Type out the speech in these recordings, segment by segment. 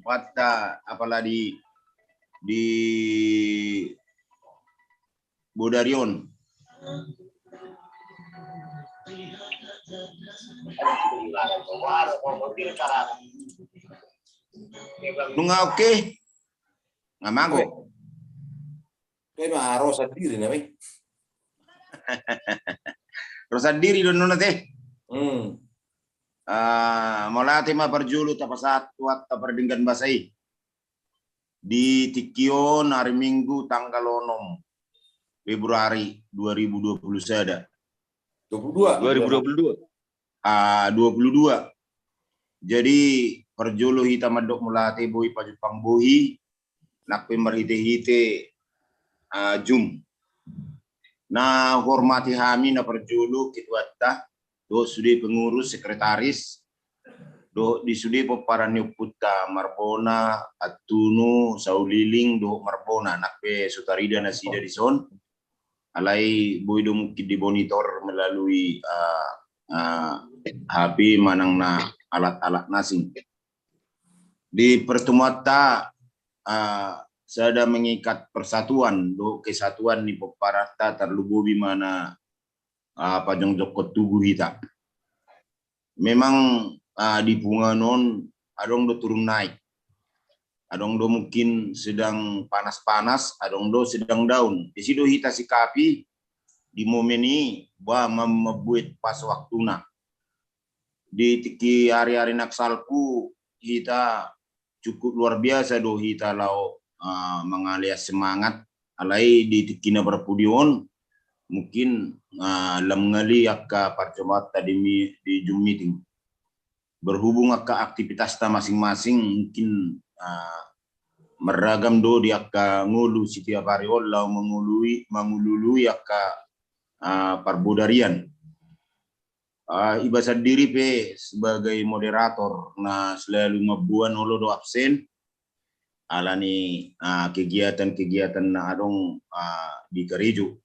watta apalah di Bodarion. Nunga oke, ngamago. Kayak mah Rosa diri namanya. Rosa diri don nona teh. Molati ma perjulu tapasat watta perdinggan basai. Di Tikion hari Minggu tanggal 6 Februari 2020 ada. 2022. 22. Jadi perjulu hita madok mulati boi pajupang bohi nak pemerhite-hite jum. Nah hormati hami na perjulu kitwatta do sudi pengurus sekretaris do di sudi peparani puta Marbona Atunu Sauliling do Marbona nak pe sutarida nasida di son alai boi do mungkin dimonitor melalui HP manang na alat-alat nasing. Di pertemuan saya mengikat persatuan do kesatuan ni peparata terlububi mana pajang jokot tugu hita. Memang di Punganon adong do turun naik. Adong do mungkin sedang panas-panas, adong do sedang daun. Di situ hita sikapi di momen ini bahwa membuat pas waktuna. Di tiki hari-hari naksalku kita cukup luar biasa do hita lau mengalias semangat alai di tiki na berpudion mungkin lam ngali akka parcomat tadi di Zoom meeting berhubung akka aktivitas ta masing-masing mungkin meragam do di akka ngulu setiap hari lau mengulului akka parbudarian. Iba sendiri pe sebagai moderator nah selalu mabuan olo do absen alani kegiatan-kegiatan na adong di gereju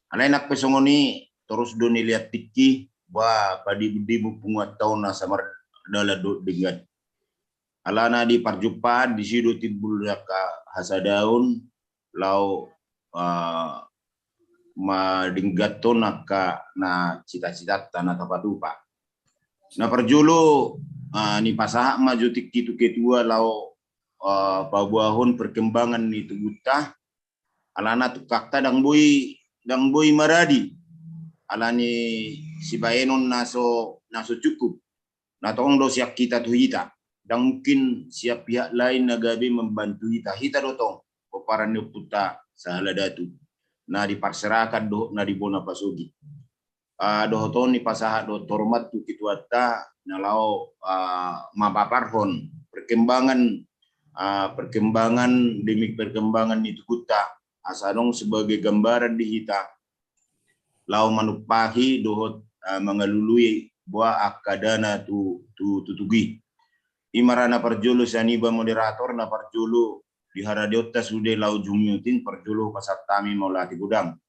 alai nak pesongoni terus do niliat tiki ba padi di punguat tahun na samar dala do dengan alana di parjumpaan di sido timbul ka hasadaun lau madinggato na cita-cita tanah tapatupa. Na perjulu ni pasaha maju tiki ketua lau pabuahon perkembangan ni tuguta alana tukakta dang boy maradi alani si baenon naso cukup na tong do siap kita tuhita dan mungkin siap pihak lain nagabi membantu hita dotong peparan puta sahala datu. Na diparserakan do na dibona pasugi do ni pasaha do tormat tu kituata nalau mapaparhon perkembangan demi perkembangan itu kuta asadong sebagai gambaran di hita lau manupahi do mengalului buah akadana tu tutugi imarana perjulu saniba moderator na perjulu di haradiota sude lau jumutin perjulu pasat kami maulati gudang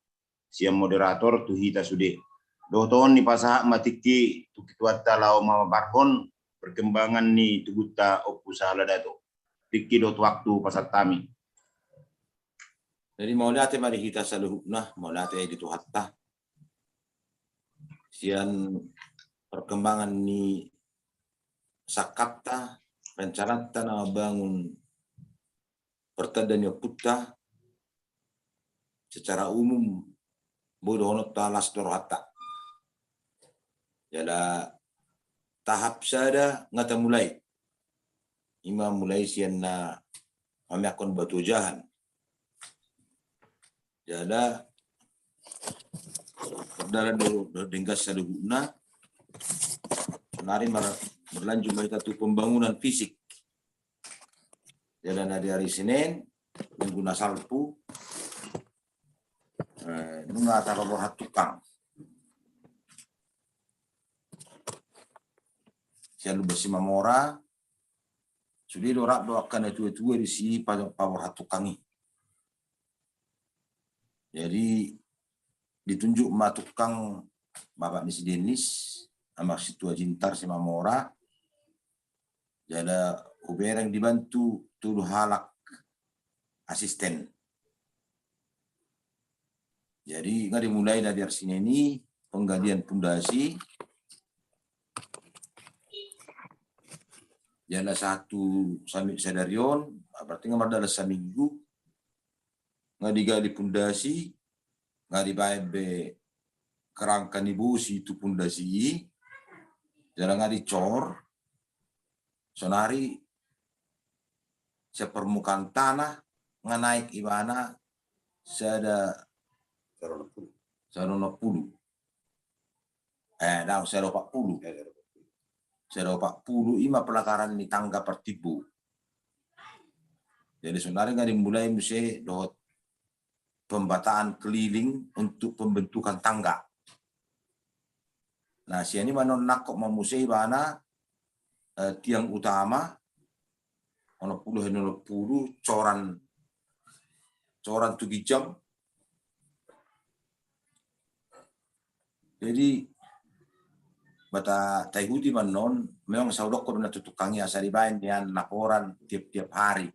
siam moderator tu hita sude doton ni pasaha matiki tu kituata lau mabarhon perkembangan ni tuguta opusahala dato tiki dot waktu pasat kami jadi maulati mari hita saluhna maulati di tu hatta sian perkembangan ni sakapta rencanata na bangun pertandanya putra secara umum bodoh talas dorata. Jadi tahap sada ngata mulai. Imam mulai sian na kami akan batu jahan. Jadi perdalan denggas saluhuna kemarin berlanjut kita tu pembangunan fisik. Jalan hari Senin minggu nasalpu nunga taruh tukang sialu bersih mamora sudah dorak doakan itu di sini pada power tukangi jadi ditunjuk ma tukang Bapak Misi Denis sama situa Jintar si mamora Jada ubereng dibantu tulu halak asisten. Jadi nggak dimulai dari sini ini penggalian pondasi. Jada satu sampai sadarion, berarti nggak ada seminggu nggak digali pondasi, nggak dibayar be kerangka nibusi itu pondasi, jada nggak dicor, sonari sepermukaan tanah nggak naik ibana sada 160. Dah 140. 140 ima pelakaran ini tangga pertibu. Jadi sebenarnya nggak dimulai mesti dot pembataan keliling untuk pembentukan tangga. Nah, siani manon nak kok memusai bana tiang utama ono puluh coran tugijam. Jadi bata taihuti manon memang saudok ko na tutukangi asari bain yan laporan tiap-tiap hari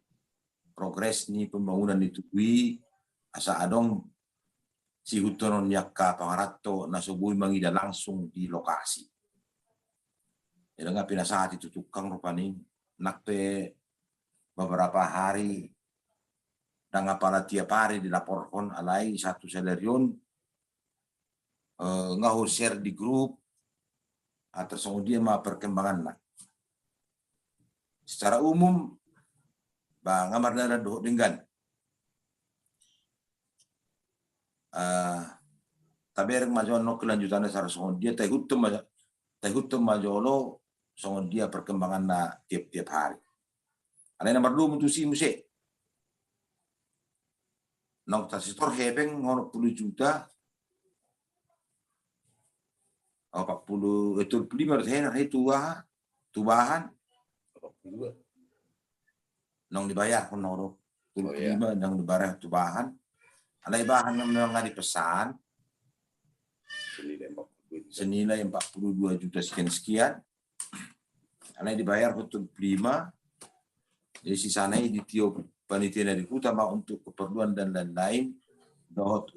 progres ni pembangunan ditugui asa adong si hutonon yakka pangarato nasubui mangida langsung di lokasi. Jadi nggak pinasahati tutukang rupani nakpe beberapa hari dan ngapala tiap hari dilaporkan alai satu salarion nggak share di grup atau kemudian mah perkembangan lah. Secara umum bang ngamar dana doh dengan tabereng majono kelanjutannya secara songon dia tahutum majolo songon dia perkembangan na tiap-tiap hari. Ada nomor 2 mutusi musik. Nong tasistor hepeng ngono 10 juta 40 itu 5 henar itu tubahan 42 nong dibayar honoro 35 nong dibayar tubahan alai bahan yang memang nggak dipesan senilai 42 juta sekian alai dibayar 45 jadi sisanya ditiup panitia dari utama untuk keperluan dan lain-lain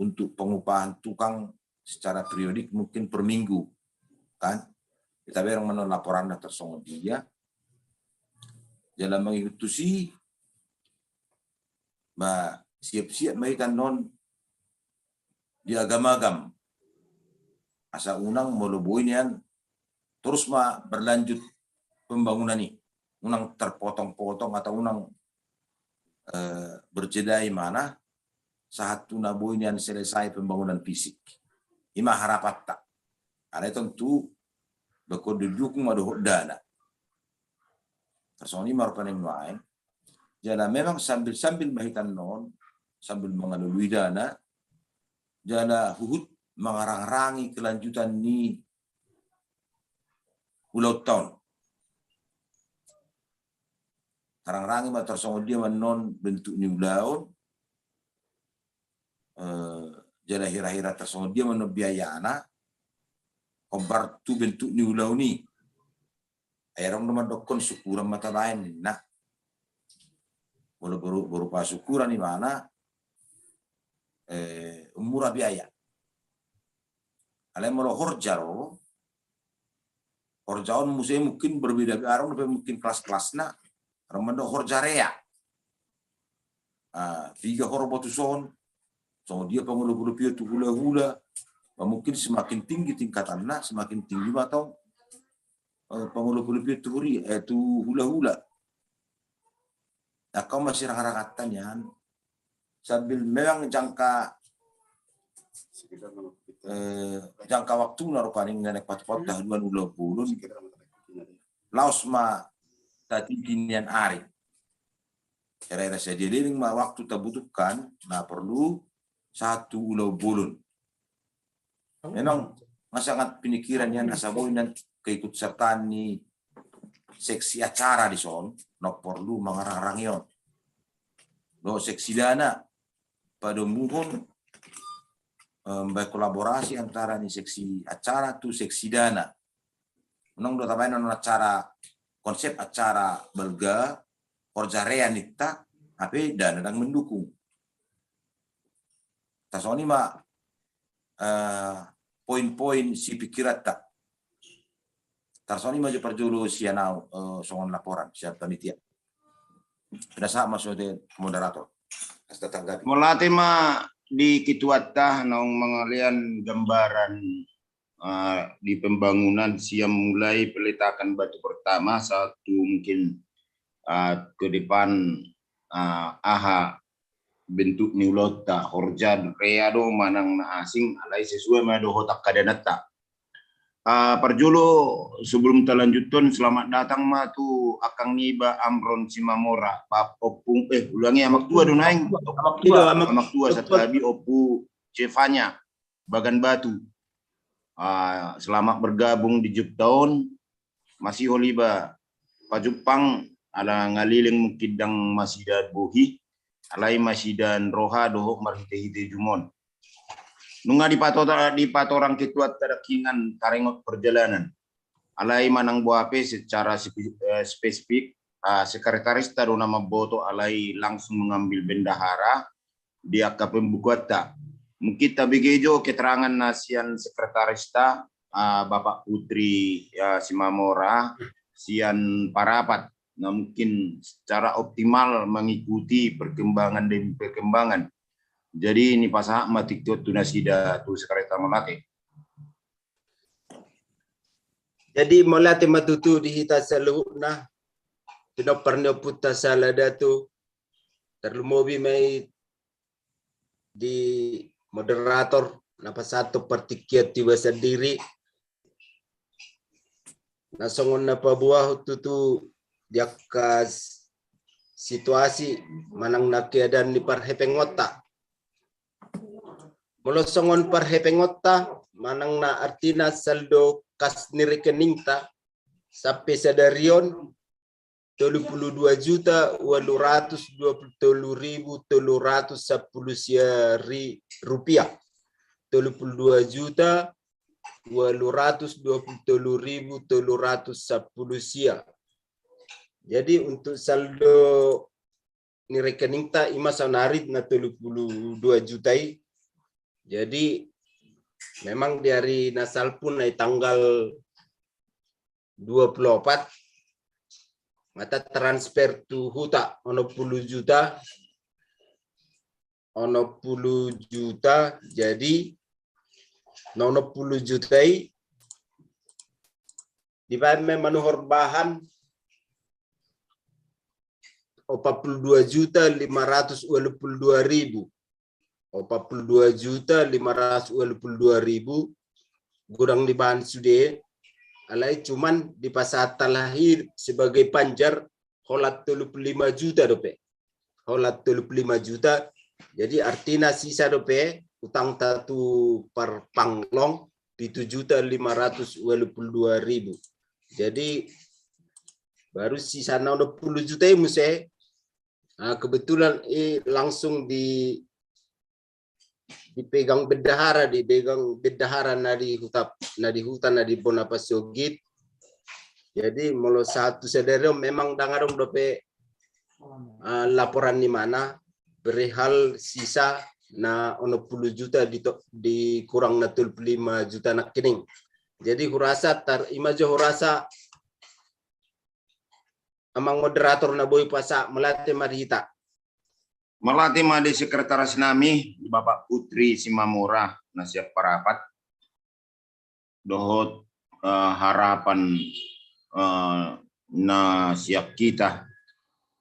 untuk pengupahan tukang secara periodik mungkin per minggu kan kita berang mana laporan tersongot dia dalam mengikuti siap-siap mereka non di agama-agam asa unang molubuinian terus berlanjut pembangunan ini unang terpotong-potong atau unang berjedai mana satu nabuinian selesai pembangunan fisik ima harapat tak ada tentu bakal didukung ada dana. Tersoni marupaning lain. Jadi memang sambil bahitan non, sambil mengalui dana, jadi huhut mengarang-arangi kelanjutan ni ulau tahun. Arang-arangi mah tersoni dia menon bentuk ni ulau, jadi hira-hira tersoni dia menon biaya anak, kombar tu bentuk ni ulau ni. Airong naman dokon syukuran mata lain nah berupa syukuran di mana murah biaya. Alai mau horjaro musim mungkin berbeda arong mungkin kelas-kelasna ramando horjarea 3 horbotuson so dia pengulu-pulu tu hula-hula mungkin semakin tinggi tingkatannya semakin tinggi atau pengulu-pulu itu hula-hula. Nah, kau masih rangkatan sambil memang jangka waktu narupaning naik pat-pat tahun 2020 laos tadi ginian ari. Kira-kira saya diliring waktu terbutuhkan, nah perlu 1 ulau bulun. Memang sangat pemikiran yang asaboy dan keikut sertaan ni seksi acara di son, no perlu mengarang-arang yon. Do seksi dana pada muhun berkolaborasi antara ni seksi acara tu seksi dana. Menong do tabain acara konsep acara belga Korjarea nita HP dan sedang mendukung. Tasoni ma poin-poin si pikiran tak. Tasoni maju perjulu sianau songon laporan siap panitia. Sudah sama sudah moderator. Tetangga. Mulai ma di kituata naung mengalian gambaran di pembangunan siang mulai peletakan batu pertama satu mungkin ke depan aha bentuk niulota horjan reado manang na asing alai sesuai mado hotak kadanata. Perjulu sebelum terlanjutkan selamat datang ma tu akang niba Amron Simamora pap opung ulangi amak tua donaing amak tua satu abi opu cefanya bagan batu. Selamat bergabung di Jepton masih holiba Pajupang ala ngaliling mukidang masidan buhi alai masidan roha dohok marhite-hite jumon. Nunga di patorang kituat terakingan karengot perjalanan. Alai manang buape secara spesifik sekretaris taru nama boto alai langsung mengambil bendahara di akap pembukuata. Mungkin tabigejo keterangan nasian sekretaris ta Bapak Putri Simamora sian parapat. Nah, mungkin secara optimal mengikuti perkembangan demi perkembangan. Jadi ini pasah matik tu nasida tu sekretar melate. Jadi melate matutu di hita saluna pinoparno puta salada tu terlumobi mai di moderator napa satu partikiat tiba sendiri nasongon napa buah tu diakas situasi manang nakiadan di parhepengota molosongon parhepengota manang na artina saldo kas ni rekening ta sampai sadarion 32.823.310 rupiah 32.823.310 jadi untuk saldo ni rekening ta ima sanarit na 32 jutai. Jadi memang dari nasal pun naik tanggal 24 mata transfer tu huta ono 10 juta jadi ono 10 jutai di manuhor bahan 42.522.000 42.522.000 kurang di bahan sudah alai cuman di pasar lahir sebagai panjar holat 35 juta dope holat 35 juta jadi artinya sisa dope utang tatu per panglong di 7.522.000 jadi baru sisa 60 juta muse kebetulan langsung dipegang bendahara nadi hutan nadi Bonapasogit. Jadi molo satu sederhana memang dangarong dope laporan di mana perihal sisa na ono 10 juta di kurang na 35 juta nak kening. Jadi hurasa imajo hurasa amang moderator na boy pasa melate marhita. Melati madi sekretaris nami Bapak Putri Simamora nasiap parapat dohot harapan na siap kita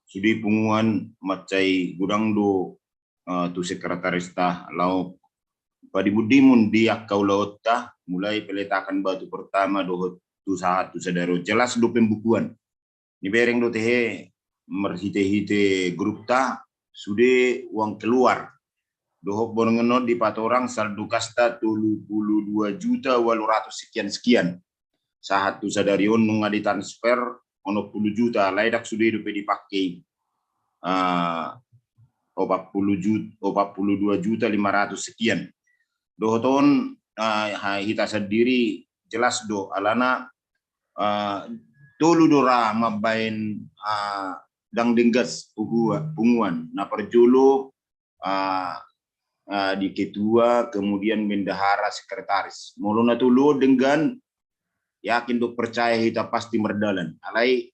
sudi punguan macai gudang do tu sekretaris tah lau padi budimun dia kau laut tah mulai peletakan batu pertama dohot tu saat tu sadaro jelas do pembukuan ni bereng do tehe merhite-hite grup tah sudah uang keluar dohok bonengenot di patorang saldo kasta 32.800.000 sekian saat tu sadarion nunga ditransfer ono 10 juta laidak sudah hidup dipakai 42.500 sekian dohoton hita sendiri jelas do alana tulu dora mabain dang denggas punguan na perjulu di ketua kemudian bendahara sekretaris muluna tulu dengan yakin do percaya kita pasti merdalan alai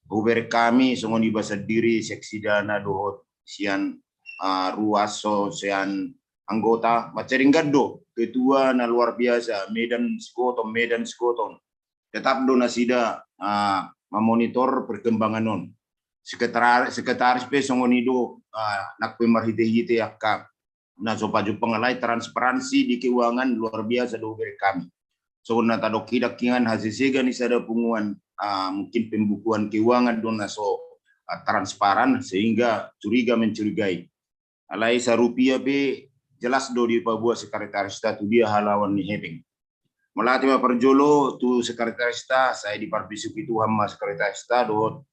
uber kami songoni bahasa diri seksi dana dohot sian ruaso sian anggota macaringgado ketua na luar biasa Medan Skoton tetap do nasida memonitor perkembangan non sekretaris pe songoni do nak pemerhite yakka na sopaju pengalai transparansi di keuangan luar biasa do uber kami so na tadok kidak kingan hasil sega ni sada punguan mungkin pembukuan keuangan dona so transparan sehingga curiga mencurigai alai sarupiah be jelas do di Papua sekretaris tu dia halawan ni heping melatih perjolo tu sekretaris saya di Parbisuki tu hama sekretaris do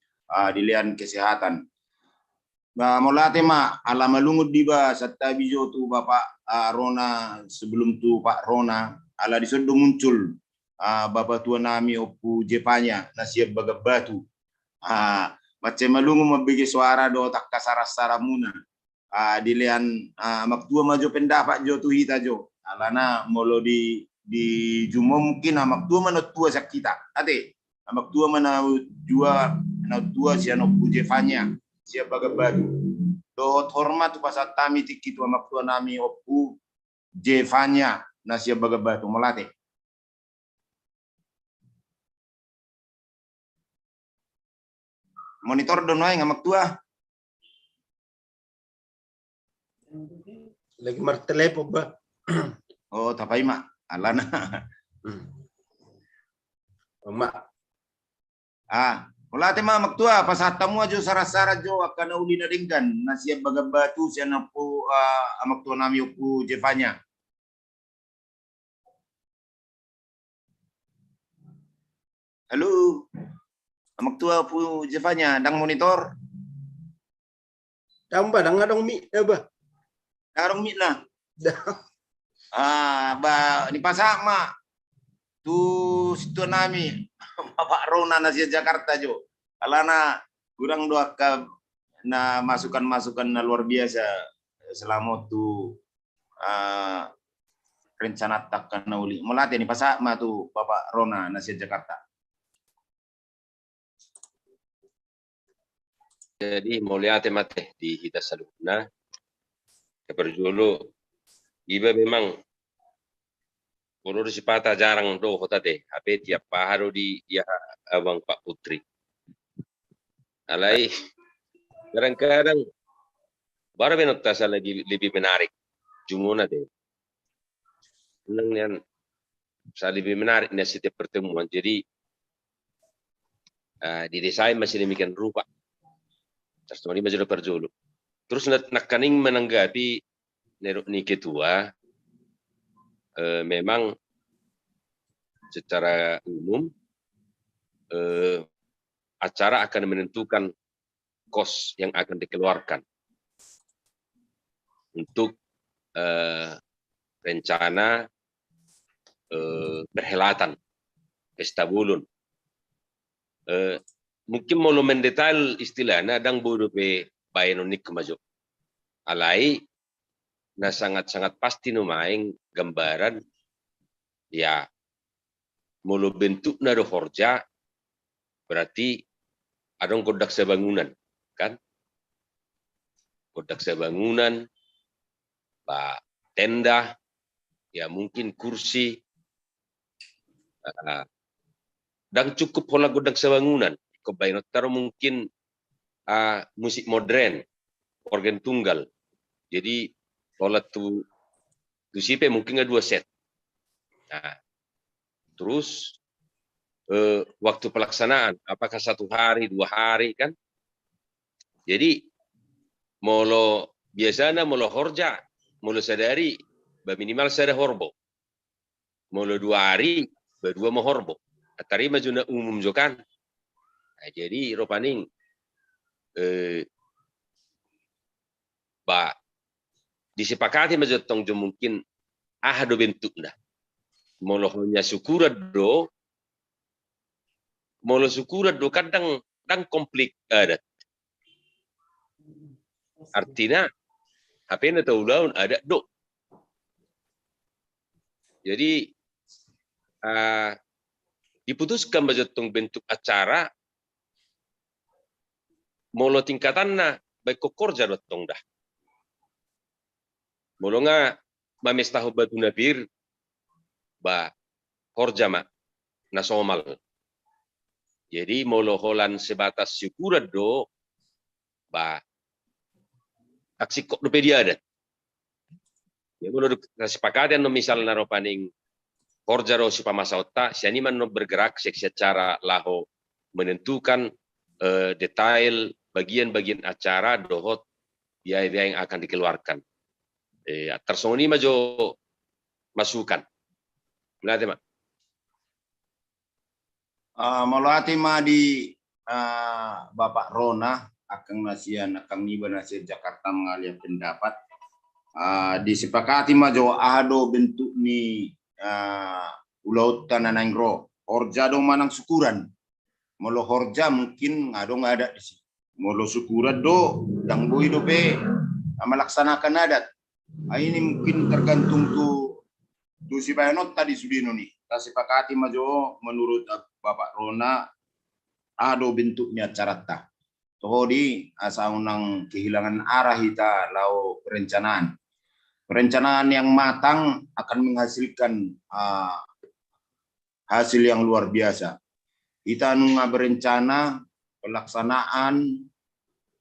dilian kesehatan melatih alama lungut diba satta bijo tu Bapak Rona sebelum tu Pak Rona ala disodo muncul Bapak tua nami opu jepanya nasiab baga batu macam malungu mabigi suara do tak kasara muna dilian maktua maju pendapat jo tu hita jo alana molo di jumo mungkin maktua manot tua sakita ate maktua mana jua na tua sian opu jepanya siap baga batu do hormat pasat tami tikitu maktua nami opu jepanya nasiab baga batu melatih monitor donoy ngamak tua lagi martelepo ba oh tapai mak alana mak melatih mak tua pas hatamu aja sara jo akan uli nadingkan nasiab baga batu sian opu amak tua nami opu jepanya halo amak tua pu jepanya dang monitor dang adong mi ba darong mi lah ni pasak mak tu situ nami Bapak Rona nasi Jakarta jo alana kurang doa ke na masukan na luar biasa selama tu rencana takkan uli melatih ni pasak mak tu Bapak Rona nasi Jakarta. Jadi moliate mate di hita saluna perjulu iba memang urur sipata jarang do kota deh ape tiap paharo di ya abang Pak Putri alai kadang-kadang baru benok tasa lebih menarik jumuna deh yang lebih menarik nih setiap pertemuan jadi di desain masih demikian rupa ini masih perjulu. Terus nak kaning menanggapi ni ketua memang secara umum acara akan menentukan kos yang akan dikeluarkan untuk rencana perhelatan pesta bulun. Mungkin mau mendetail istilahnya dang bodo pe bayanonik kemaju alai na sangat pasti numaing gambaran ya mulu bentuk na do horja berarti adong kodak sebangunan kan kodak sebangunan pak tenda ya mungkin kursi dan cukup pola kodak sebangunan kebayang taruh mungkin musik modern organ tunggal jadi pola tu sipe mungkin ada 2 set nah terus waktu pelaksanaan apakah 1 hari 2 hari kan jadi molo biasanya molo horja molo sadari minimal sada horbo molo 2 hari berdua mau horbo atari majuna umum jokan. Nah, jadi ropaning disepakati majotong jo mungkin do bentuk dah. Molohnya syukurat do molo syukuran do kadang dang konflik adat. Artinya HP na taulaun ada do. Jadi diputuskan bajotong bentuk acara molo tingkatanna baik kokorja dotong dah. Molo nga mamestaho batu nabir ba korja ma nasomal. Jadi molo holan sebatas syukuran do ba aksi kok do pediadat. Ya molo kesepakatan no misal naro paning korja ro si pamasauta si animan no bergerak secara laho menentukan detail bagian-bagian acara dohot biaya yang akan dikeluarkan. Tersoni majo masukan. Melati mak. Melati ma di Bapak Rona akan nasian akan niba nasian Jakarta mengalir pendapat. Disepakati majo ado bentuk ni Ulaut Tananangro horja do manang syukuran. Molo horja mungkin nggak ada di sini. Molo syukuran do dang boi do pe melaksanakan adat. Ini mungkin tergantung tu si Bayanot tadi sudino nih. Kita sepakati majo menurut Bapak Rona ado bentuknya carata. Toh di asal unang kehilangan arah kita lau perencanaan. Perencanaan yang matang akan menghasilkan hasil yang luar biasa. Kita nunggu berencana pelaksanaan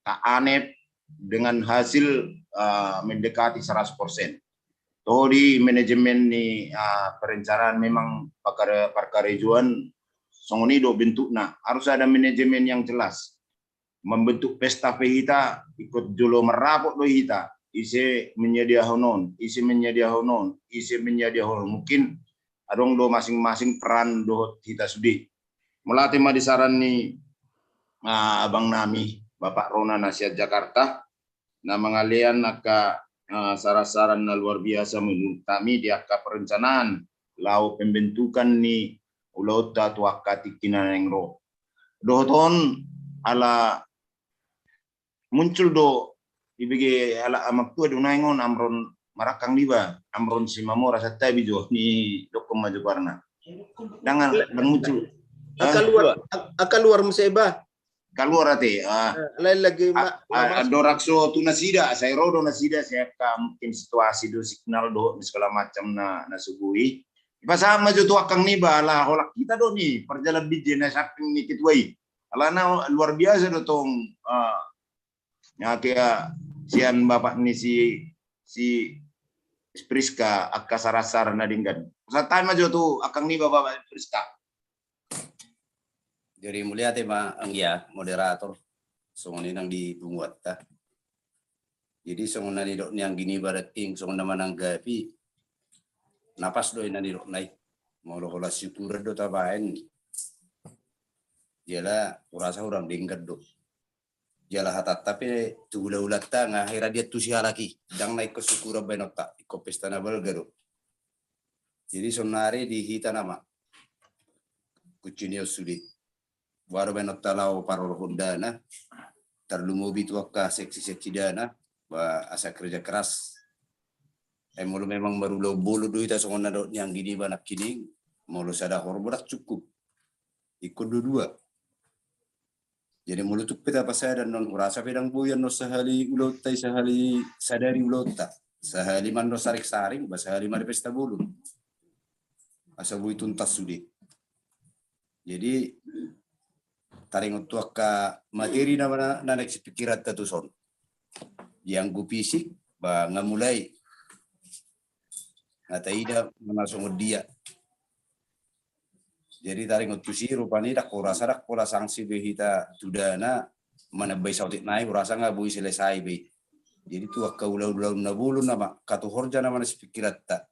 KANEP dengan hasil mendekati 100%. Toh di manajemen ni perencanaan memang perkarejuan songonido bentuknya harus ada manajemen yang jelas. Membentuk pesta pehita ikut jolo merapok do hita. Isi menyedia honon, mungkin adong do masing-masing peran do kita sudi. Melatih ma disaran ni abang nami Bapak Rona Nasihat Jakarta na mengalian naka saran-saran na luar biasa menurut kami di aka perencanaan lau pembentukan ni Ulaut Tuaka Tikinanengro. Dohon ala muncul do ibigi ala amaktua do naingon amron marakang liba amron si mamora sa tabi jo ni dokom maju warna dangan dan muncul akan luar museba keluar ate lain lagi dorakso tunasida saya rodo nasida saya mungkin situasi do signal do segala macam na sugui pasama jo tu akang ni bala holak kita do ni perjalanan bijen na saping ni kitwai alana luar biasa do tong kaya sian Bapak ni si Priska akka sarasar na dinggan. Usatan majo tu akang ni Bapak Priska. Jadi mulia tema angya moderator songon nang dibuat ta. Jadi songon na didok niang gini barating songon na manang gapi. Napas do ina didok nai. Molo kola syukur do tabaen. Jela urasa urang dinggat do. Jala hatat tapi tu ulat ta ngahira dia tu sia lagi dang naik ke syukur benota iko pesta na balgaro. Jadi sonare di hita nama kucinio sudi. Baru benota lau parol hondana terlumo bitu akka seksi dana ba asa kerja keras. Mulu memang baru lo bolu do ita songon na yang gini banak kini mulu sada horborak cukup. Ikut dua. Jadi mulut tu peta pasal dan non urasa pedang buyan no sehali ulot tai sehali sadari ulot tak sehali man no sarik saring basahali man pesta bulu asa bui tuntas sudi. Jadi taring untuk ka materi nama na next pikiran tu son yang gu fisik ba ngamulai ngataida menasong dia. Jadi taring utusi rupani dak urasa dak pola sanksi behita tudana mana bai sautik naik urasa nggak bui selesai be. Jadi tu akka ulau-ulau na bulu nama katu horja nama nasi pikirat tak.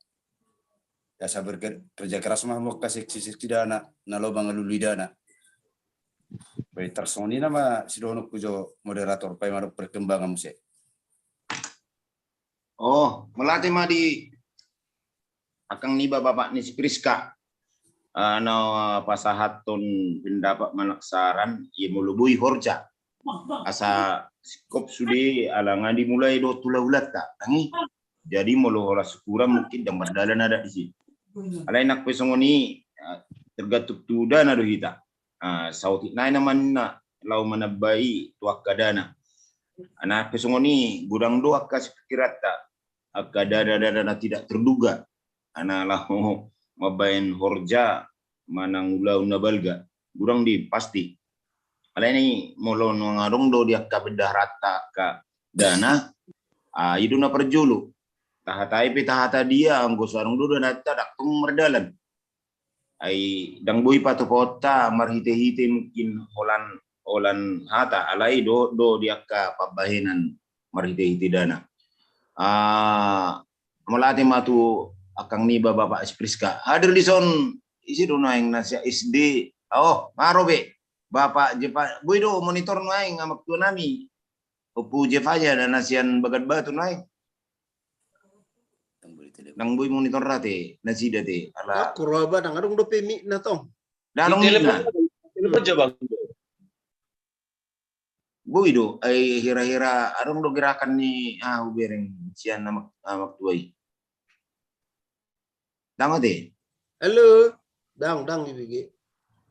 Ya sabar kerja keras mah mau kasih seksi dana na lobang lului dana. Baik tersoni nama sidono kujo moderator pai maruk perkembangan musik. Oh, melatih mah di akang niba Bapak ni si Priska. pasahaton pendapat manaksaran ia mulubui horja asa skop sudi alangan dimulai do tula ulat tak tangi jadi mulu hola syukuran mungkin dan berdalan ada di sini alai nak pesongoni tergatuk tuda na do hita sauti nai naman na lau manabai tuak kadana anak pesongoni gudang do akas pikirata akadana tidak terduga ana lau mabain horja manang ulau nabalga gurang di pasti alai ni molon ngarong do dia ka bedah rata ka dana iduna perjulu tahatai pe tahata dia anggo sarung do data dak merdalan ai dang boy patu kota marhite-hite mungkin holan hata alai do dia ka pabahenan marhite-hite dana melati matu akang ni bapak Spriska hadir di son isi do naing nasya SD marobe bapak jepa boy do monitor naing ngamak tu nami upu jefaja dan nasian bagat batu naing nang boy monitor rate nasida te ala Aku roba nang adong dope mi na tong. danong na Telepon aja bang. boy do ay hira-hira adong do gerakan ni ubereng sian namak tuai dangate Halo. Dang ibigi.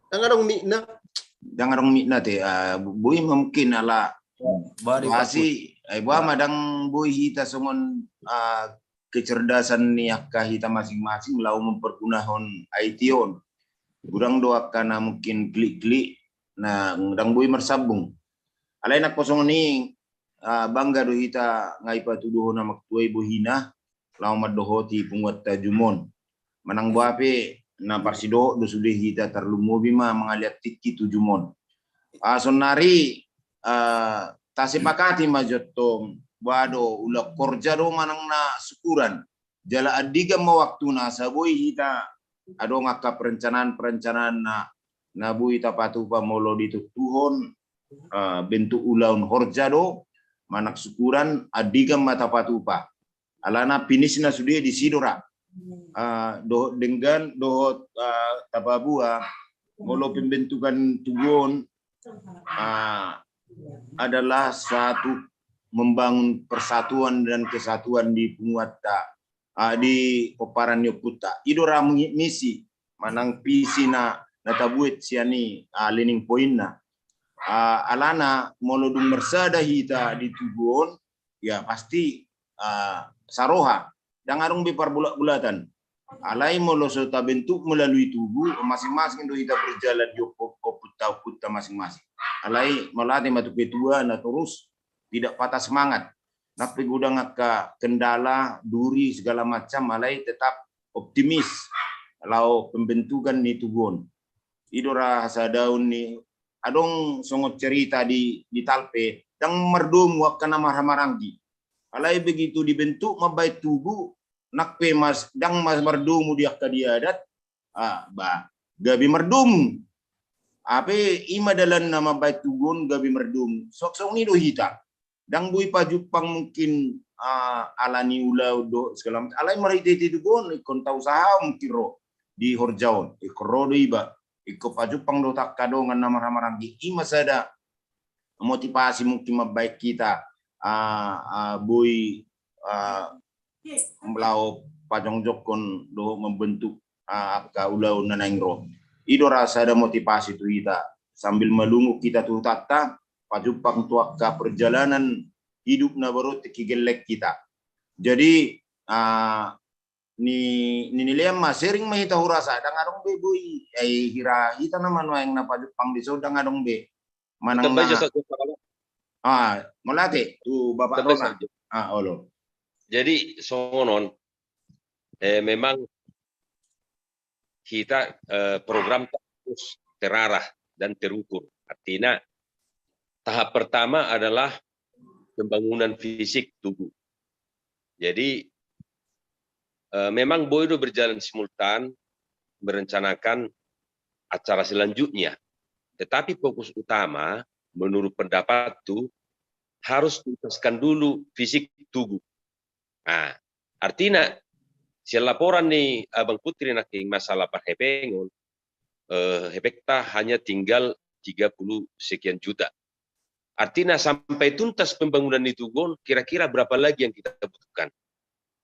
Nang adong mi na. jangan dong mitna te boy mungkin ala Bari Basi ay buah madang boy hita songon kecerdasan ni akka hita masing-masing lau mempergunakan IT on. Gurang doa kana mungkin klik-klik na ngdang boy mersabung. Alai nak kosong ni bangga do hita ngai patuduh na maktuai bohina lau madohoti punguat tajumon. Manang buape na parsido do sudah hita terlumobi ma mengaliat tiki tujumon. Sonari tasipakati majotong wado ula korja do manang na syukuran jala adiga ma waktu na saboy hita ado ngaka perencanaan na bui tapatu pa molo ditutuhon bentuk ulaun horja do manak syukuran adiga ma tapatu pa alana finish na sudah di sidora do dengan do tababua molo pembentukan tugon adalah satu membangun persatuan dan kesatuan di Punguata di Koparan Yokuta. Idora misi manang pisi na natabuit siani lening point na alana molodung mersada hita di tugon ya pasti saroha dan arung bipar bulat-bulatan. Alai moloso bentuk melalui tubuh masing-masing do hita berjalan di puta masing-masing. Alai malati matu ketua na terus tidak patah semangat. Napi gudang ka kendala, duri segala macam alai tetap optimis. Lau pembentukan ni tugon. Idora hasadaun ni adong songot cerita di talpe yang merdum wakana marhamaranggi. Alai begitu dibentuk mabai tubuh nakpe mas merdumu dia kadiadat gabi merdum ape ima dalan nama bait tugun gabi merdum sok ni do hita dang bui pajupang mungkin alani ulau do segala macam alai marite tugun ikon tau saha mungkin ro di horjaon ikro do iba iko pajupang do tak kadongan nama ramarangi ima sada motivasi mungkin mabaik kita bui melau pajong jokon do membentuk ka ulau nanaingro ido rasa ada motivasi tu kita sambil melungu kita tu tata pajupang tuak ka perjalanan hidup na baru tikigelek kita jadi ni nilai mas sering mahita hurasa dangarong be bui hira hita naman waeng na pajupang di so dangarong be manang molate tu bapak Rona olo. Jadi songonon memang kita program terus terarah dan terukur. Artinya tahap pertama adalah pembangunan fisik tubuh. Jadi memang Boydo berjalan simultan merencanakan acara selanjutnya. Tetapi fokus utama menurut pendapat itu harus tuntaskan dulu fisik tubuh. Nah, artinya si laporan nih Abang Putri naking masalah parhepengon hektar hanya tinggal 30 sekian juta. Artinya sampai tuntas pembangunan itu, kira-kira berapa lagi yang kita butuhkan?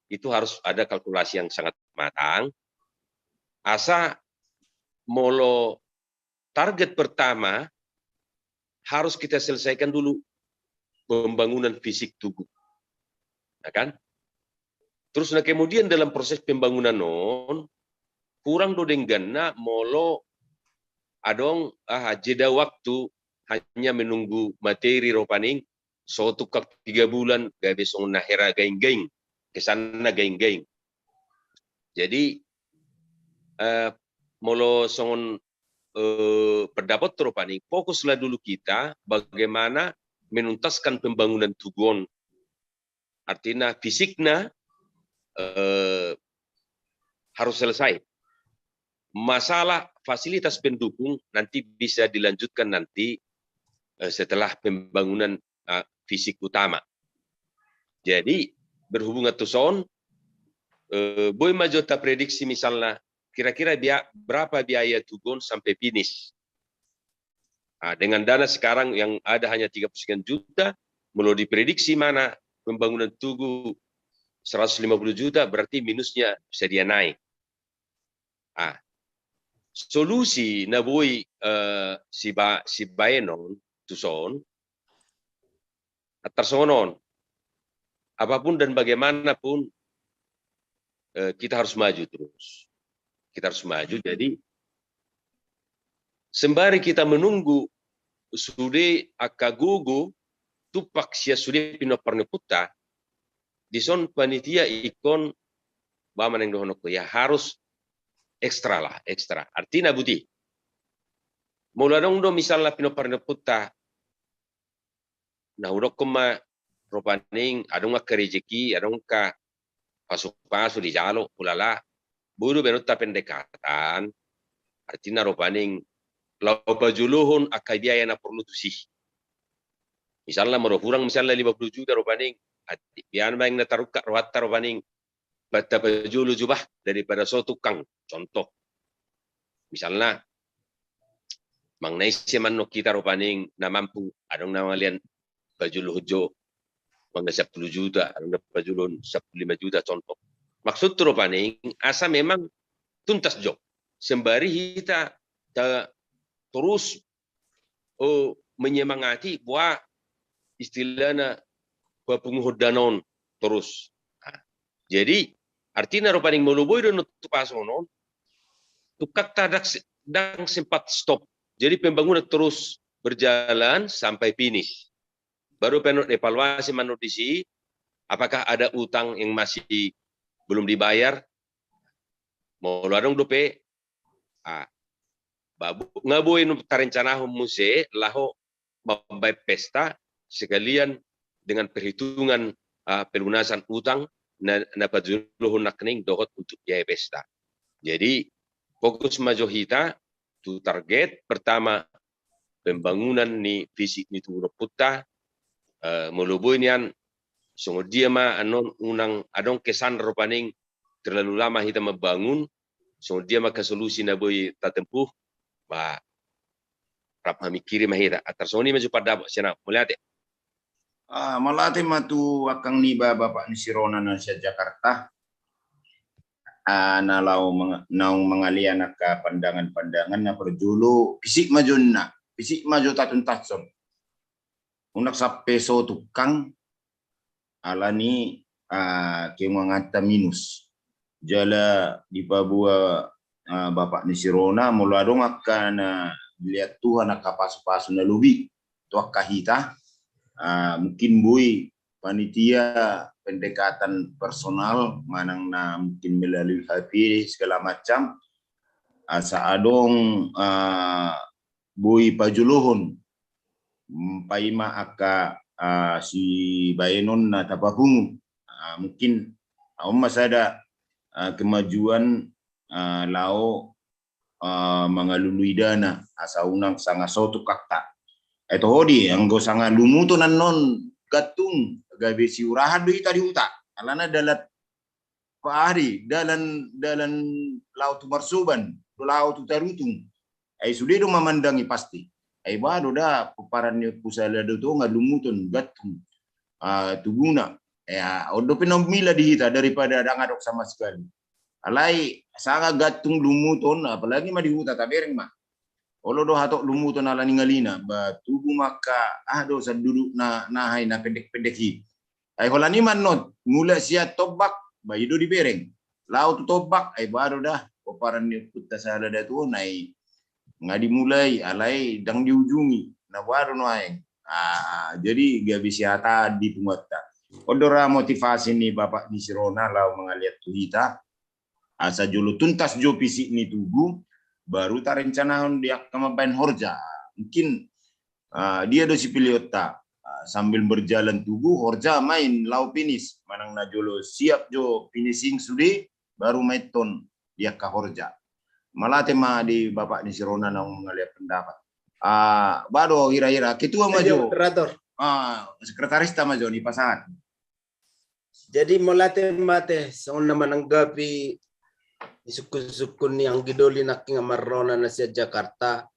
Itu harus ada kalkulasi yang sangat matang. Asa molo target pertama harus kita selesaikan dulu pembangunan fisik tubuh, ya kan? Terus kemudian dalam proses pembangunan kurang do denggana molo adong jeda waktu hanya menunggu materi ropaning suatu 3 bulan gawe song nahera gaing-gaing kesana gaing-gaing. Jadi molo songon pendapat ropaning fokuslah dulu kita bagaimana menuntaskan pembangunan tugon. Artinya fisiknya harus selesai. Masalah fasilitas pendukung nanti bisa dilanjutkan nanti setelah pembangunan fisik utama. Jadi berhubungan tuson, boy majota prediksi misalnya kira-kira berapa biaya tugon sampai finish. Dengan dana sekarang yang ada hanya 30 sekian juta, mau diprediksi mana pembangunan tugu 150 juta, berarti minusnya bisa dia naik. Solusi nabui si baenon tuson tersonon apapun dan bagaimanapun kita harus maju terus. Kita harus maju. Jadi sembari kita menunggu sude akagugu tupak sia sude pino parneputa dison panitia ikon baman yang dohonok ya harus ekstra lah, ekstra. Artinya buti. Mula dong do misalnya pino parneputa nah udok kema ropaning adong ka rezeki adong ka pasuk-pasuk di jalo ulala buru benutta pendekatan artinya ropaning lau pajuluhun akai biaya na perlu sih. Misalnya mau kurang misalnya 50 juta ropaning biar main na taruka rohatta ropaning bata pajulu jubah daripada suatu tukang contoh. Misalnya mangnai seman no kita ropaning na mampu adong na ngalian pajulu hujo mangga 10 juta adong na pajulun 15 juta contoh. Maksud ropaning asa memang tuntas job sembari kita terus menyemangati bahwa istilahnya penguhud danon terus. Jadi artinya ropaning meluboy dan tupasonon tukak tadak dan sempat stop. Jadi pembangunan terus berjalan sampai finish. Baru penut evaluasi manutisi apakah ada utang yang masih belum dibayar. Mau ladong dope babu ngaboy no tarencanahum muse laho mambai pesta sekalian dengan perhitungan pelunasan utang na pajuluhun nakning dohot untuk biaya pesta. Jadi fokus majohita tu target pertama pembangunan ni fisik ni tu puta meluboy nian sungguh dia ma anon unang adong kesan ropaning terlalu lama kita membangun sungguh dia maka solusi na boy tatempuh ba rap mikiri mahira atar soni maju pada sena muliate Malate matu akang niba Bapak Nisirona na sa Jakarta na naung mangalian ka pandangan-pandangan na perjulu fisik maju tatun tatson unak sa peso tukang alani kemangata minus jala di Papua Bapak Nisirona muladong akan lihat Tuhan akapas-pas na lubi tu akahita mungkin bui panitia pendekatan personal manang na mungkin melalui HP segala macam asa adong bui pajuluhun paima aka si baenon na tapahung mungkin masada kemajuan lao mangalului dana asa unang sanga sotu kakta eto hodi anggo sanga lumuto non gatung gabe si urahan do ita diuta alana dalat paari dalan laut marsuban laut tarutung Ay sudah do memandangi pasti. Ay baru dah peparan ni pusala do to ngalumutun gatung tuguna. Ya, odo pinomila dihita daripada dangadok sama sekali. Alai sangat gatung lumuton apalagi mah dihuta tabereng mah. Olo do hatok lumuton ala ningalina ba tugu maka do saduduk na hai na pendek-pendek hi. Ay holani manot mula sia tobak ba ido di bereng. Lau tu tobak ay baru dah peparan ni putta sala da tu nai ngadi mulai alai dang diujungi na baru no aeng. Jadi gak bisa tadi pumuata. Odora motivasi ni Bapak ni Sirona lau mengaliat tuhita asa jolo tuntas jo pisik ni tugu baru ta rencanahon dia kamabain horja mungkin dia do si piliota sambil berjalan tugu horja main lau finish manang na jolo siap jo finishing sudi baru maiton dia ka horja malah tema di Bapak ni Sirona nang mengaliat pendapat baru kira-kira ketua maju sekretaris tamajo ni pasangan. Jadi mate soon na menanggapi sukun-sukun yang gidoli naking amarona na siya Jakarta.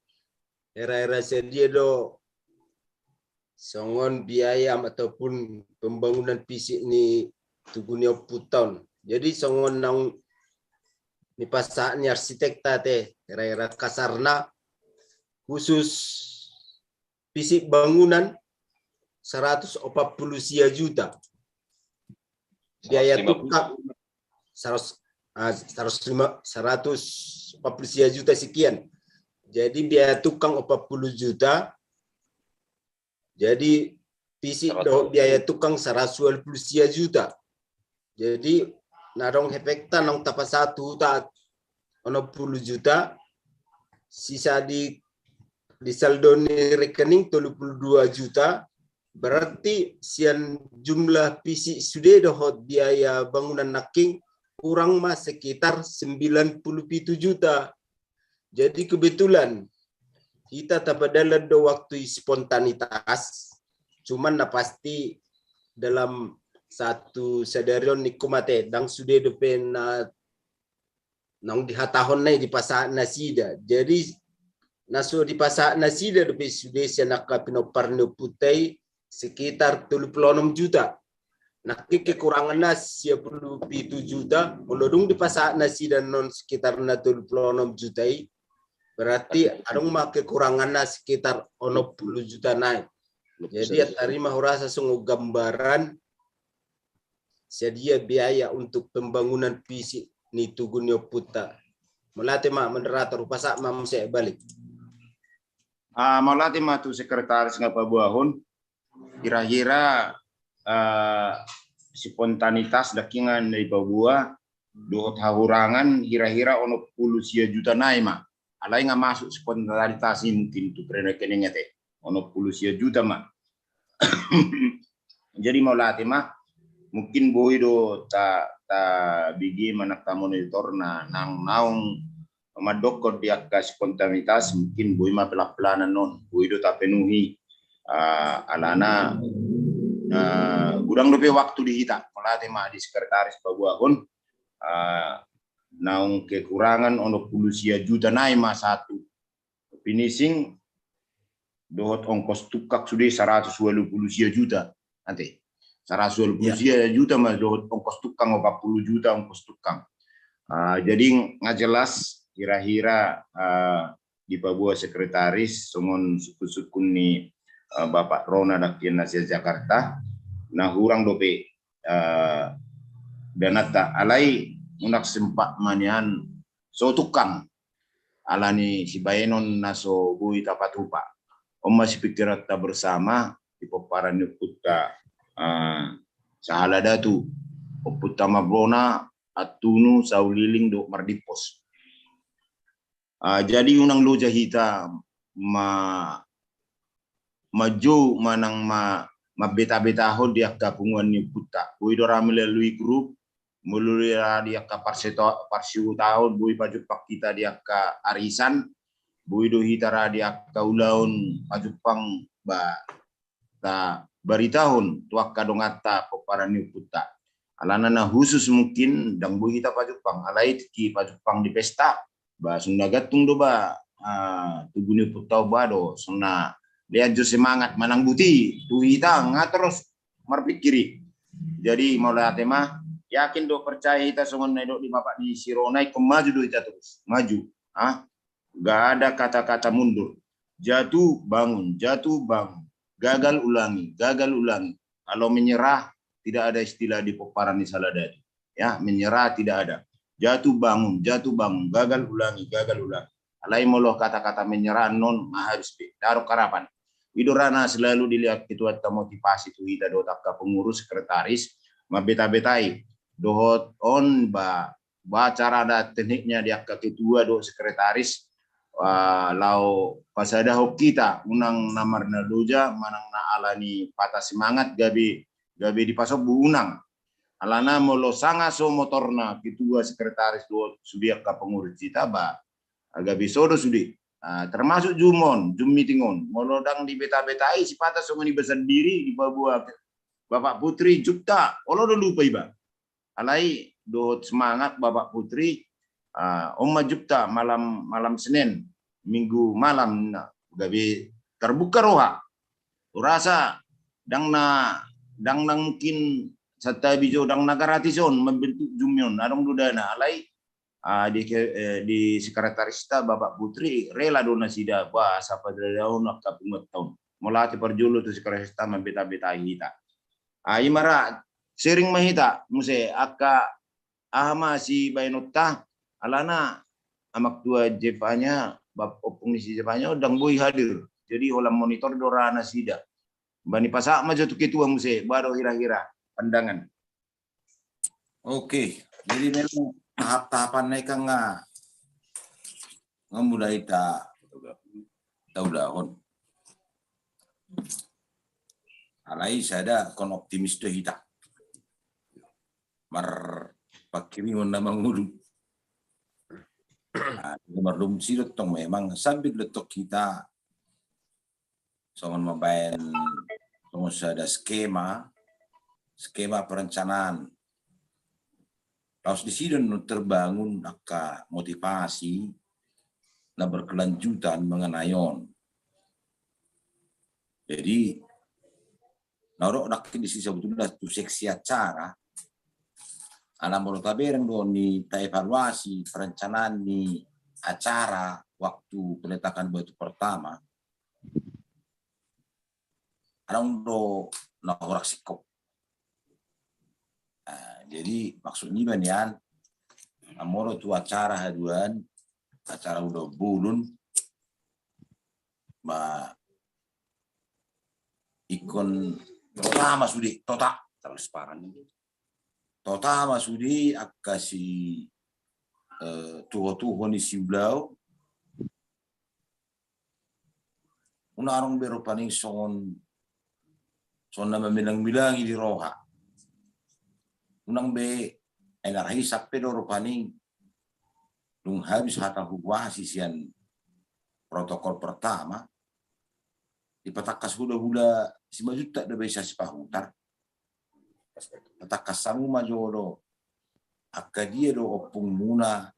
Era-era siya dia do songon biaya ataupun pembangunan fisik ni tugunyo puton. Jadi songon nang ni pasaan ni arsitek tate era-era kasarna khusus fisik bangunan 140 juta. Biaya tukang 140 juta sekian. Jadi biaya tukang 40 juta. Jadi fisik biaya tukang 120 juta. Jadi narong efekta nang tapa 1 juta 60 juta. Sisa di saldo ni rekening 32 juta. Berarti sian jumlah fisik sudah dohot biaya bangunan naking kurang mas sekitar 97 juta. Jadi kebetulan kita tabadalan do waktu spontanitas. Cuman na pasti dalam satu sadarion ni kumate dang sudah depen nang dihatahon na di pasaan nasida. Jadi naso di pasaan nasida depen sudah siya nakapinoparno putay sekitar 36 juta. Nah, kekurangan nasi 37 juta, melodung di pasar nasi dan non sekitar 36 juta. Berarti ada mah kekurangan nasi sekitar 60 juta naik. Jadi tarima rasa sungguh gambaran sedia biaya untuk pembangunan fisik ni tugunyo puta. Melati mah moderator pasak mam saya balik. Melati mah tu sekretaris ngapabuahon. Kira-kira spontanitas dakingan dari Babua dohot hahurangan kira-kira ono 10 juta naik mah alai nggak masuk spontanitas ini mungkin itu rekeningnya teh ono 10 juta mah. Jadi mau latih mah mungkin boy do ta bigi manak ta monitor nang naung madokot dia ke spontanitas mungkin boy mah pelan-pelanan non boy do ta penuhi alana gudang dope waktu dihita melatih mah di sekretaris Babuahon naung kekurangan ono 10 juta naik mah satu finishing dohot ongkos tukak sudah 120 juta nanti 120 juta mah dohot ongkos tukang 40 juta ongkos tukang. Jadi nggak jelas kira-kira di Babua sekretaris songon suku-suku ni Bapak Rona dakian nasi Jakarta nah hurang dope danata alai unak sempat manian so tukang alani si bayenon naso bui tapatupa masih pikiran ta bersama di peparan nyukutta sahalada tu oputta mabrona atunu sauliling do mardipos. Jadi unang loja hita maju manang mabeta-beta ho dia gabungan ni puta. Bui dora melalui grup, melalui dia ka parsiu tahun, bui pajupak kita dia ka arisan, bui do hitara dia ka ulaun pajupang ta baritahun tuak kadongata peparan ni puta. Alana khusus mungkin dang bui kita pajupang, alai ki pajupang di pesta, ba sunda gatung do ba tuguni putau bado sona lihat jo semangat manang buti tu kita terus marpikiri. Jadi mulai tema yakin do percaya kita songon nedok di bapak di Sironai kemaju do kita terus maju. Gak ada kata-kata mundur. Jatuh bangun, gagal ulangi. Kalau menyerah tidak ada istilah di Poparan di Saladadi. Ya, menyerah tidak ada. Jatuh bangun, gagal ulangi. Alai moloh kata-kata menyerah non harus taruh karapan. Idorana selalu dilihat ketua motivasi tu ida dotak ke pengurus sekretaris ma beta-betai dohot on cara ada tekniknya dia ke ketua do sekretaris lau pasada hok kita unang namarna loja manang na alani patah semangat gabi dipasok bu unang alana molo sanga so motorna ketua sekretaris do subiak ke pengurus kita agak bisodo sudi termasuk jum meetingon molodang di beta-betai si patah songoni besar diri di bawah Bapak Putri Jupta olo do lupa iba alai do semangat Bapak Putri Oma Jupta malam Senin Minggu malam gabi terbuka roha rasa dang na mungkin serta bijo dang nagaratison membentuk jumyon arong dudana alai di sekretarisita Bapak Putri rela donasida bahasa pada daun kapungat tahun mulai perjulu tu sekretarisita membeta-beta hita imara sering mahita muse aka ahma si bainutta alana amak tua jepanya bab opungisi jepanya udang boy hadir jadi olam monitor dorana sida bani pasak maju tu ketua muse baru hira-hira pandangan. Oke, jadi memang tahap-tahapan mereka mulai tahu dahon. Alai sada kon optimis tu hita. Mar pakiri wonna mangulu. Marlum sirot tong memang sambil letok kita songon mabayan songon sada skema perencanaan. Harus di sini terbangun angka motivasi na berkelanjutan mengenai on. Jadi narok nak di sisi sebetulnya tu seksi acara alam bertabereng do ni ta evaluasi perencanaan ni acara waktu peletakan batu pertama alam do na horak sikop. Jadi maksudnya banian amoro tu acara haduan acara udah bulun ikon pertama sudi transparan masudi akasi tuho ni siulau unarong bero paning songon nama bilang-bilangi di roha unang be enarhi sappe do paning lung habis hata huwa sisian protokol pertama dipatakas hula-hula si majuta da bisa sipahutar patakas samu majodo akadia do opung muna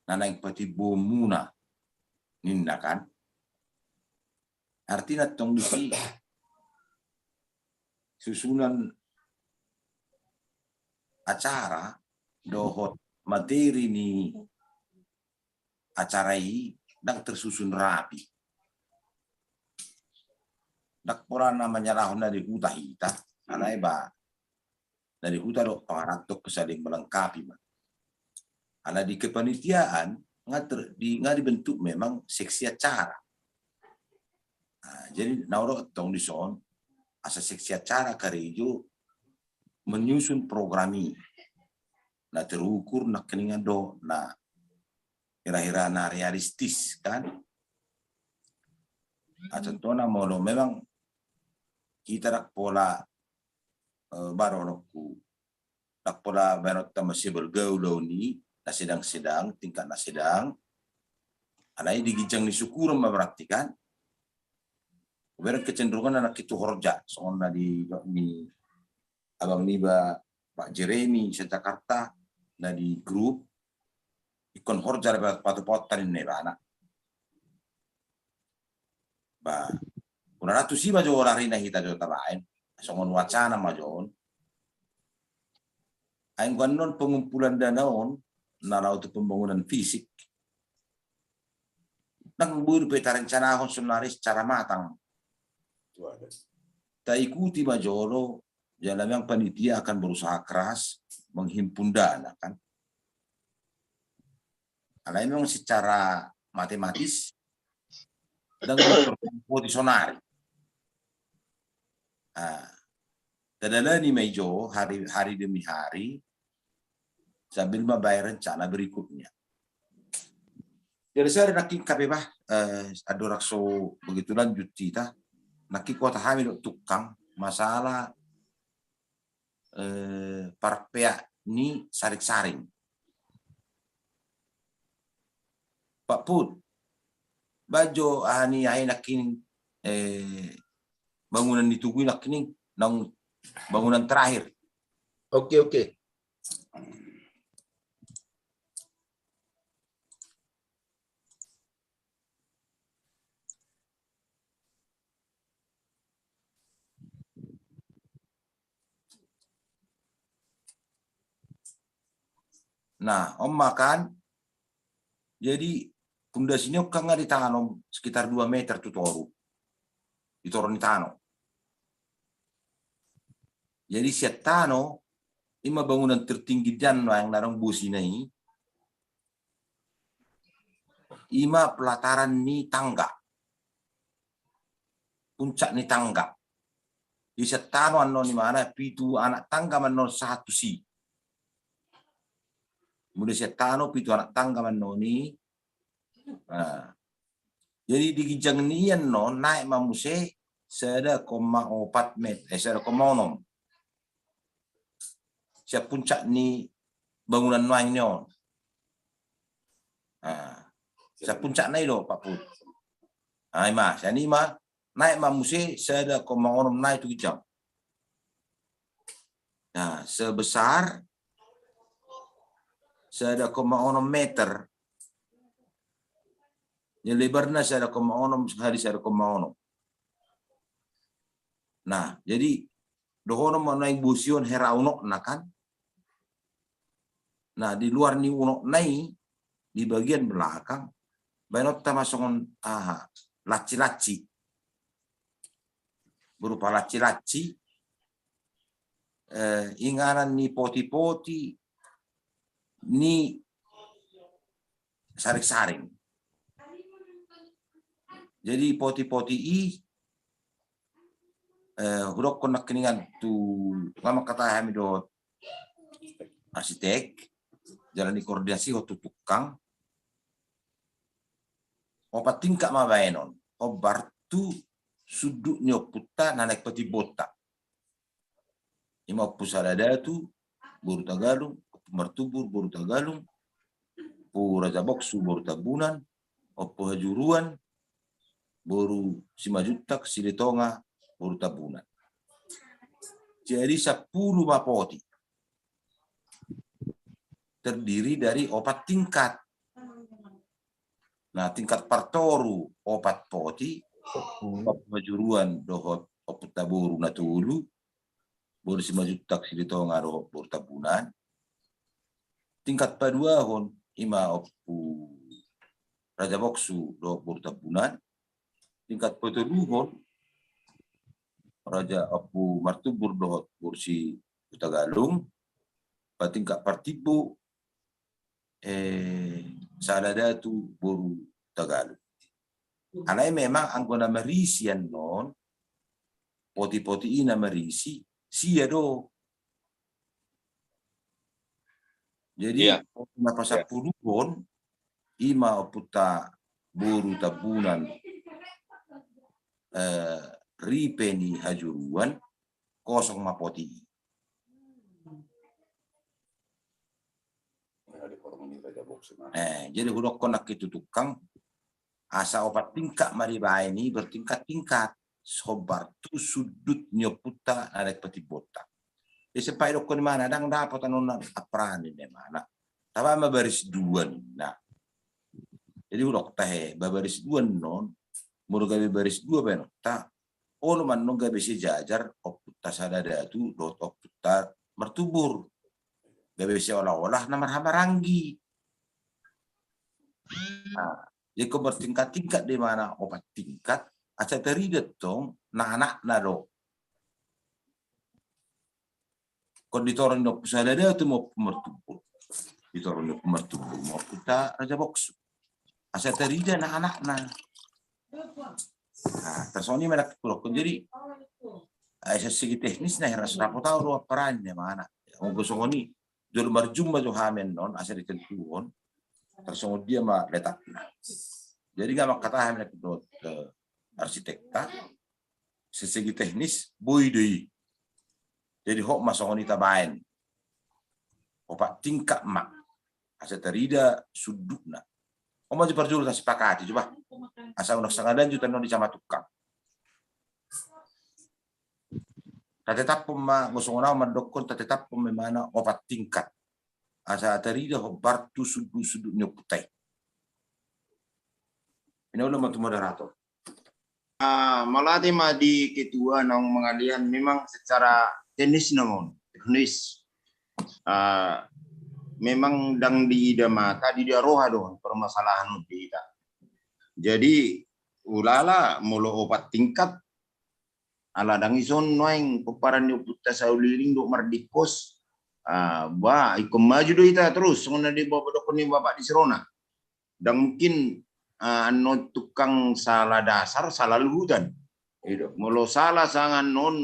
nanaing pati bom muna ninda kan artinya tong disi susunan acara dohot materi ni acara ini dak tersusun rapi. Dak pora namanya lahon dari huta hita, anai ba dari huta do paratok saling melengkapi ba. Ana di kepanitiaan nggak dibentuk memang seksi acara. Jadi nauro tong dison asa seksi acara karejo menyusun programi na terukur na keningan do na kira-kira na realistis kan contohnya mau memang kita rak pola baroku rak pola barot masih bergaul ni na sedang tingkat na sedang anai digijang ni syukur berarti kan kecenderungan anak itu horja soalnya di Abang Niba, Pak Jeremy, Jakarta, na di grup, ikon horjar patu-potan ini anak. Ba, kuna ratu si majo orang rina kita jo tabain, songon wacana majon. Aing non pengumpulan dana on, narau tu pembangunan fisik. Nang buru peta rencana hon sebenarnya secara matang. Tak ikuti majolo, dalam yang panitia akan berusaha keras menghimpun dana kan. Karena memang secara matematis dan posisional. Tadala ni mejo hari demi hari sambil membayar rencana berikutnya. Jadi saya nakin kabeh ada rakso begitu lanjut kita. Naki kuat hamil tukang masalah parpea ni saring-saring. Pak Put, bajo ani ay nakin bangunan ditunggu nakin nang bangunan terakhir. Oke. Nah, om makan, jadi pondasinya kan nggak ditanam sekitar 2 meter tuh toru, ditorong di tanah. Jadi siat tanah, lima bangunan tertinggi dan yang narang bus ini, ima pelataran ni tangga, puncak ni tangga. Di siat tanah anu di mana pitu anak tangga manon 1 si. Kemudian siat tanah pitu anak tangga manoni. Nah, jadi di gijang nian non naik mamuse 1,4 meter, 1,6. Siap puncak ni bangunan noang nyon. Siap puncak nai lo Pak Put. Ima, saya ni mah naik mamuse 1,6 naik tu gijang. Nah, sebesar 1,6 meter. Yang lebarnya 1,6 hari 1,6. Nah, jadi dohono naik busion hera unok nakan. Nah, di luar ni unok nai di bagian belakang banyak tamasongon laci-laci. Berupa laci-laci inganan ni poti-poti ni saring-saring. Jadi poti-poti hurok konak keningan tu lama kata hamido arsitek jalan koordinasi waktu tukang opat tingkat mabaenon obar tu sudut nyoputa nanek peti botak ima pusalada tu buru tagalung martubur buru tagalung pu raja boksu buru tabunan opo hajuruan boru simajutak silitonga boru tabunan. Jadi 10 mapoti terdiri dari 4 tingkat. Nah, tingkat partoru 4 poti, majuruan dohot oputa boru natulu, boru simajutak silitonga dohot boru tabunan. Tingkat paduahon ima opu raja boksu dohot boru tabunan. Tingkat peteluhon Raja Apu Martubur dohot kursi Utagalung, tingkat partibu Saladatu boru Tagalung. Karena memang anggona merisian non poti-poti ina merisi sia do. Jadi apa 10 pun ima oputa boru tabunan ripeni hajuruan kosong mapoti. Jadi huruf konak itu tukang asa 4 tingkat mariba ini bertingkat-tingkat sobar tu sudut nyoputa naik peti botak. Jadi sampai dokon di mana dang dapat anunan apran di mana. Tapi baris 2 nah. Jadi huruf teh baris 2 non Muru gabe baris dua benota. Olo man no gabe si jajar oputta sadada tu dot oputta mertubur. Gabe si olah-olah na marhamaranggi. Nah, jadi kau bertingkat-tingkat di mana opat tingkat, aca teridet tong na anak na do. Kau ditoron do sadada tu mau mertubur. Ditoron do mertubur mau kita raja box. Aca teridet na anak na. Nah, tersoni mereka kurang jadi segi teknis nah harus aku tahu lo perannya mana. Mau gosong ini jual berjumpa jo hamen non asal ditentuon tersoni dia mah letak. Jadi gak kata hamen ke arsitekta segi teknis boy deh. Jadi hok masuk ini tabain. Opak tingkat mak asal terida sudutna. Om maju perjul kasih pakati coba. Asal unak sangadan juta non dicama tukang. Tetap pema ngosongna mandokon tetap pemana opat tingkat. Asa terida hobar tu sudut nyokutai. Ini udah matu moderator. Malati mah di ketua nang mengalian memang secara teknis namun teknis. Memang dang di ida mata di dia roha doang permasalahan di ida. Jadi ulala mulu opat tingkat ala dang ison noeng peparan yo puta sauliling do mardikos ba ikom maju do ita terus ngona di bawa dokon ni bapak di serona. Dan mungkin no tukang salah dasar salah luhutan. Itu mulu salah sangan non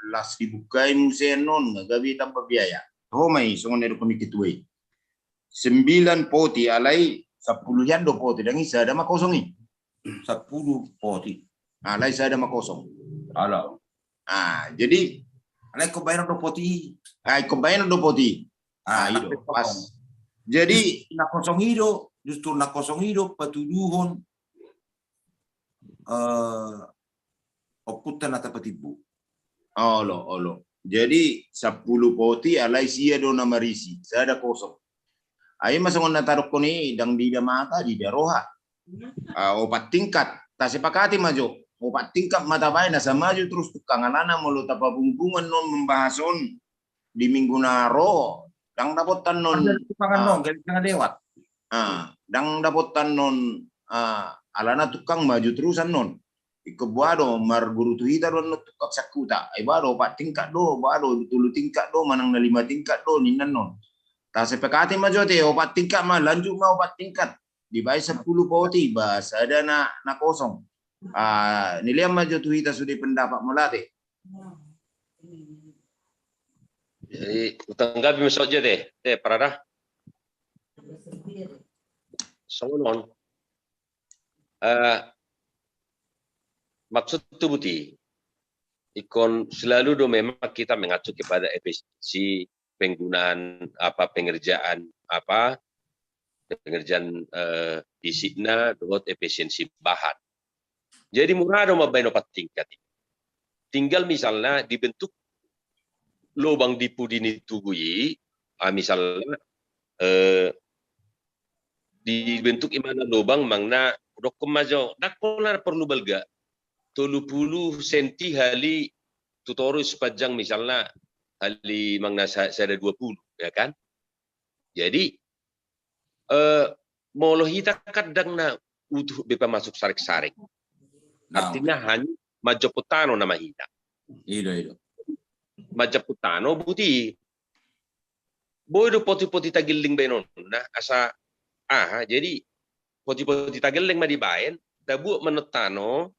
las dibukai musen non gabi tanpa biaya. Homai ngona do komikitui. 9 poti alai 10 yando poti dan isa ada makosongi 10 poti alai isa ada makosong ala jadi alai ko bayar do poti combine do poti itu pas jadi na kosong hido justru na kosong hido patuduhon oputan atau petibu olo jadi 10 poti alai sia do na marisi saya ada kosong. Ayo masuk na tarok ko ni dang di mata di daroha. Opat tingkat. Tasipakati maju. Opat tingkat matabay na sa maju terus tukang anana mulo tapabunggungan non membahason di minggu naro. Dang dapotan non. Tukangan non galing nga dewat. Dang dapotan non alana tukang maju terusan non. Ikebuado marguru tuhita don tukak sakuta. Ay bado opat tingkat do, bado 10 tingkat do, manang na 5 tingkat do ninan non. Tak sepakati maju te opat tingkat mah lanjut mah opat tingkat dibayar 10 poti bahasa ada na kosong. Nilai maju tu kita sudah pendapat melate. Jadi tanggapi saja deh parada. Soalnya maksud tu buti ikon selalu do memang kita mengacu kepada efisiensi penggunaan pengerjaan isikna dengan efisiensi bahan. Jadi murah do mabain opat tingkat. Tinggal misalnya dibentuk lubang dipu dini tugui, misalnya dibentuk imana lubang mangna dokum majo dakolar perlu belga 30 senti hali tutorus sepanjang misalnya hali mangna saya ada 20 ya kan. Jadi molo hita kadang na utuh bepa masuk sarik-sarik. Artinya hanya majaputano nama hita. Ido. Majaputano buti. Boy do poti-poti tagiling benon. Nah asa jadi poti-poti tagiling madibayan dabu menotano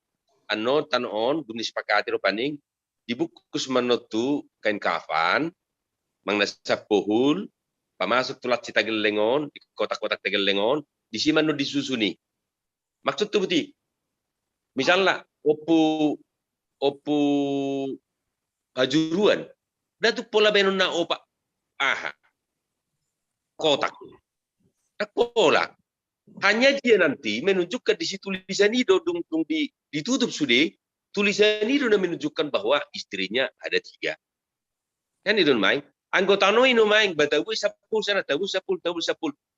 ano tanon gunis pakati ro paning dibukus menotu kain kafan mangnasap pohul pamasok tulat si tagelengon di kotak-kotak tagelengon di sini manu disusuni maksud tu buti misalnya opu hajuruan datu pola benon na opa kotak pola hanya dia nanti menunjukkan di situ tulisan itu dung ditutup sudah. Tulisan itu menunjukkan bahwa istrinya ada 3. Kan itu main. Anggota no ini main. Batawu sapul sana, tawu sapul.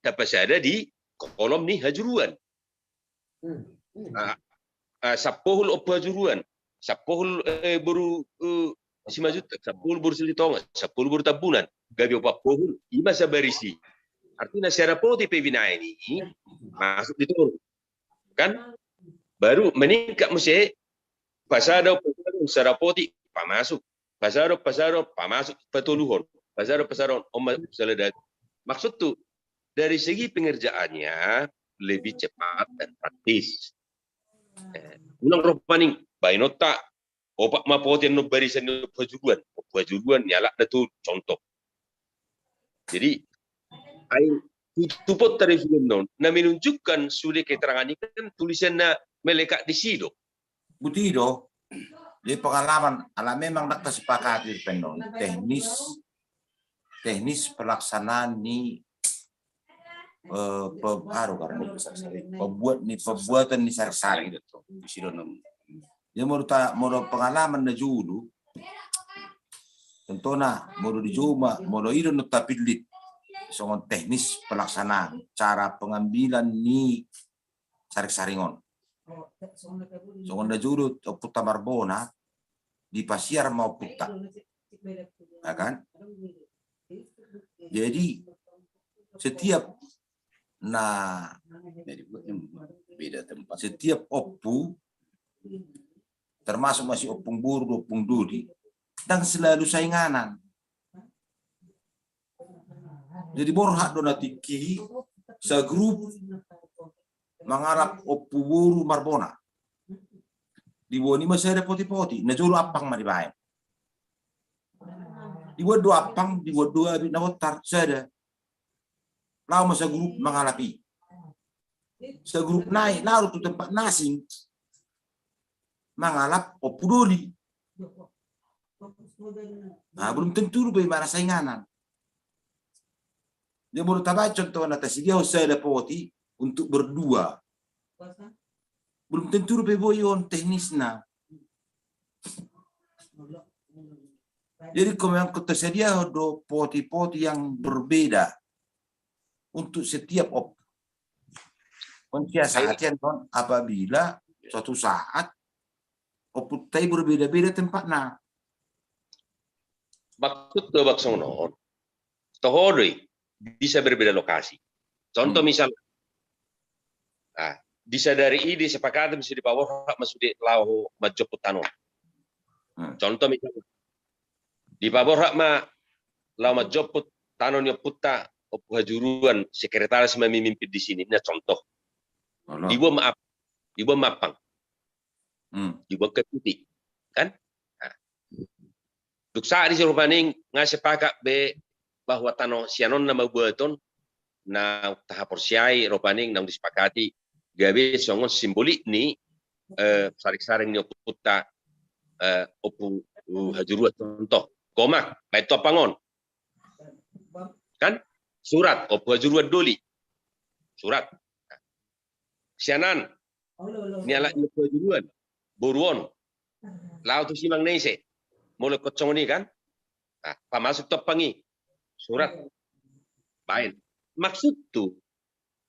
Dapat ada di kolom nih hajuruan. Sapohul Opajuruan, Sapohul Buru si majuta, Sapohul Buru Silitonga, Sapohul Buru Tabunan, Gabi Opapohul, Ima Sabarisi. Artinya secara poti pebina ini masuk di turun. Kan? Baru meningkat mesti pasado secara poti pamasuk. Pasado pamasuk petuluhon. Pasado omat seledat. Maksud tuh dari segi pengerjaannya lebih cepat dan praktis. Ulang ropaning bainota opak mapoten no barisan no pajuruan nyala datu contoh. Jadi ai tupot dari film non na menunjukkan sudah keterangan ini kan tulisannya melekat di situ. Butido, jadi pengalaman ala memang nak kesepakati penon teknis pelaksanaan ni pembuatan ni sari itu. Dia mau pengalaman na julu, tentunya mau dijuma, mau itu nutapilit soal teknis pelaksanaan cara pengambilan ni saring-saringon. Soal na julu puta Marbona di Pasiar mau puta, ya kan? Jadi setiap beda tempat. setiap oppu termasuk masih opung buru, opung dudi, dan selalu sainganan. Jadi borhak donatiki segrup mengarap oppu buru Marbona. Di bawah ini masih ada poti-poti, najulu apang mah dibayar. Dibuat dua apang, dibuat dua nawotar, saya lau masa grup menghadapi. Segrup naik, lalu tuh tempat nasi mengalap opudoli. Nah, belum tentu bagaimana sainganan. Dia baru tahu contoh atas dia saya ada poti untuk berdua. Belum tentu beboyon teknisnya. Jadi kalau tersedia do poti-poti yang berbeda untuk setiap op. Konsiasatian apabila suatu saat oputai berbeda-beda tempatnya. Maksud tuh baksono, tohodoi bisa berbeda lokasi. Contoh misal, bisa dari ide sepakatan bisa di bawah masuk di lau majo putano. Contoh misalnya, di bawah ma lau majo putano nya puta hajuruan sekretaris memimpin di sini. Nah contoh, dibuat mapang, dibuat ketuti, kan? Duk saat di seluruh paning ngasih pakak be bahwa tano sianon nama buaton na tahap persiai ropaning nang disepakati gawe songon simbolik ni saring-saring ni oputa opu hajuruat contoh komak baik topangon kan surat opu hajuruat doli surat sianan niala opu hajuruan boruon lau tu simang neise mulai kocong ini kan pamasuk topangi surat baik maksud tuh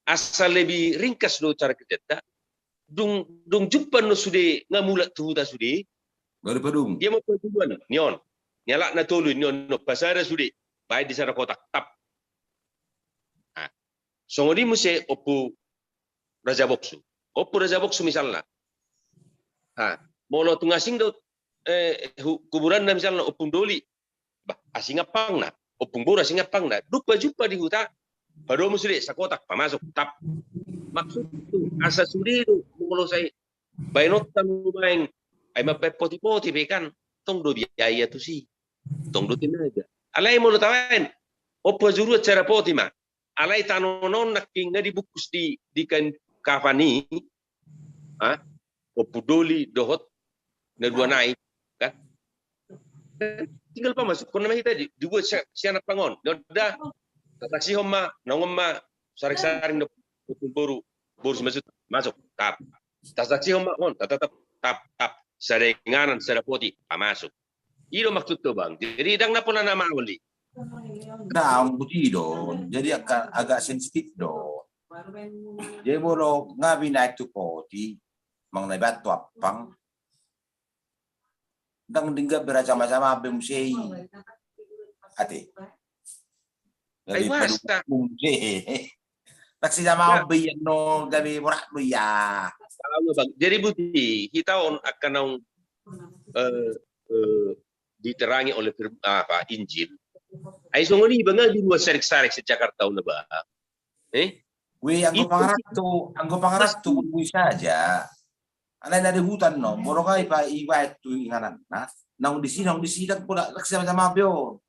asal lebih ringkas do cara kerja dung jumpa no sudah ngamulat tuh dah sudah Baru padung. dia mau tujuan nion nyala na tolu nion no pasara sudah baik di sana kotak tap songodi muse opu raja boksu misalnya molo tungasing do kuburan na misalnya opung doli asing apang na opung bora asing apang na dupa jumpa di hutan baru musli sakotak pamasok tap maksud itu asa sudi itu molo saya bainot tamu main ay mapepoti-poti bekan tong do biaya tu si tong do tinaga alay molo tawen opo juru cara poti ma alay tanonon naking na dibukus di kan kafani opo doli dohot na dua naik kan tinggal pamasok kon namanya tadi dibuat sianak pangon dah taksi homma nongomma saring-saring do boru masuk tap taksi homma on tap saringanan sarapoti masuk ilo maksud to bang jadi dang na po na nama uli Daang butido jadi agak sensitif do. Jadi bolo ngabi naik tu poti mang nebat tu apang dang dingga beracam-macam abe musei ate Ay basta. musei taksi sama abe no gabi morak do ya Tama bang. Jadi Buti, kita akan diterangi oleh Injil. Ay sunguni banga di luar sarik-sarik sa Jakarta na ba? we anggo pangarap tu bisa aja alay na di hutan no moro kay pa iba itu inganan na nang di sini kan pula taksi sama abe yo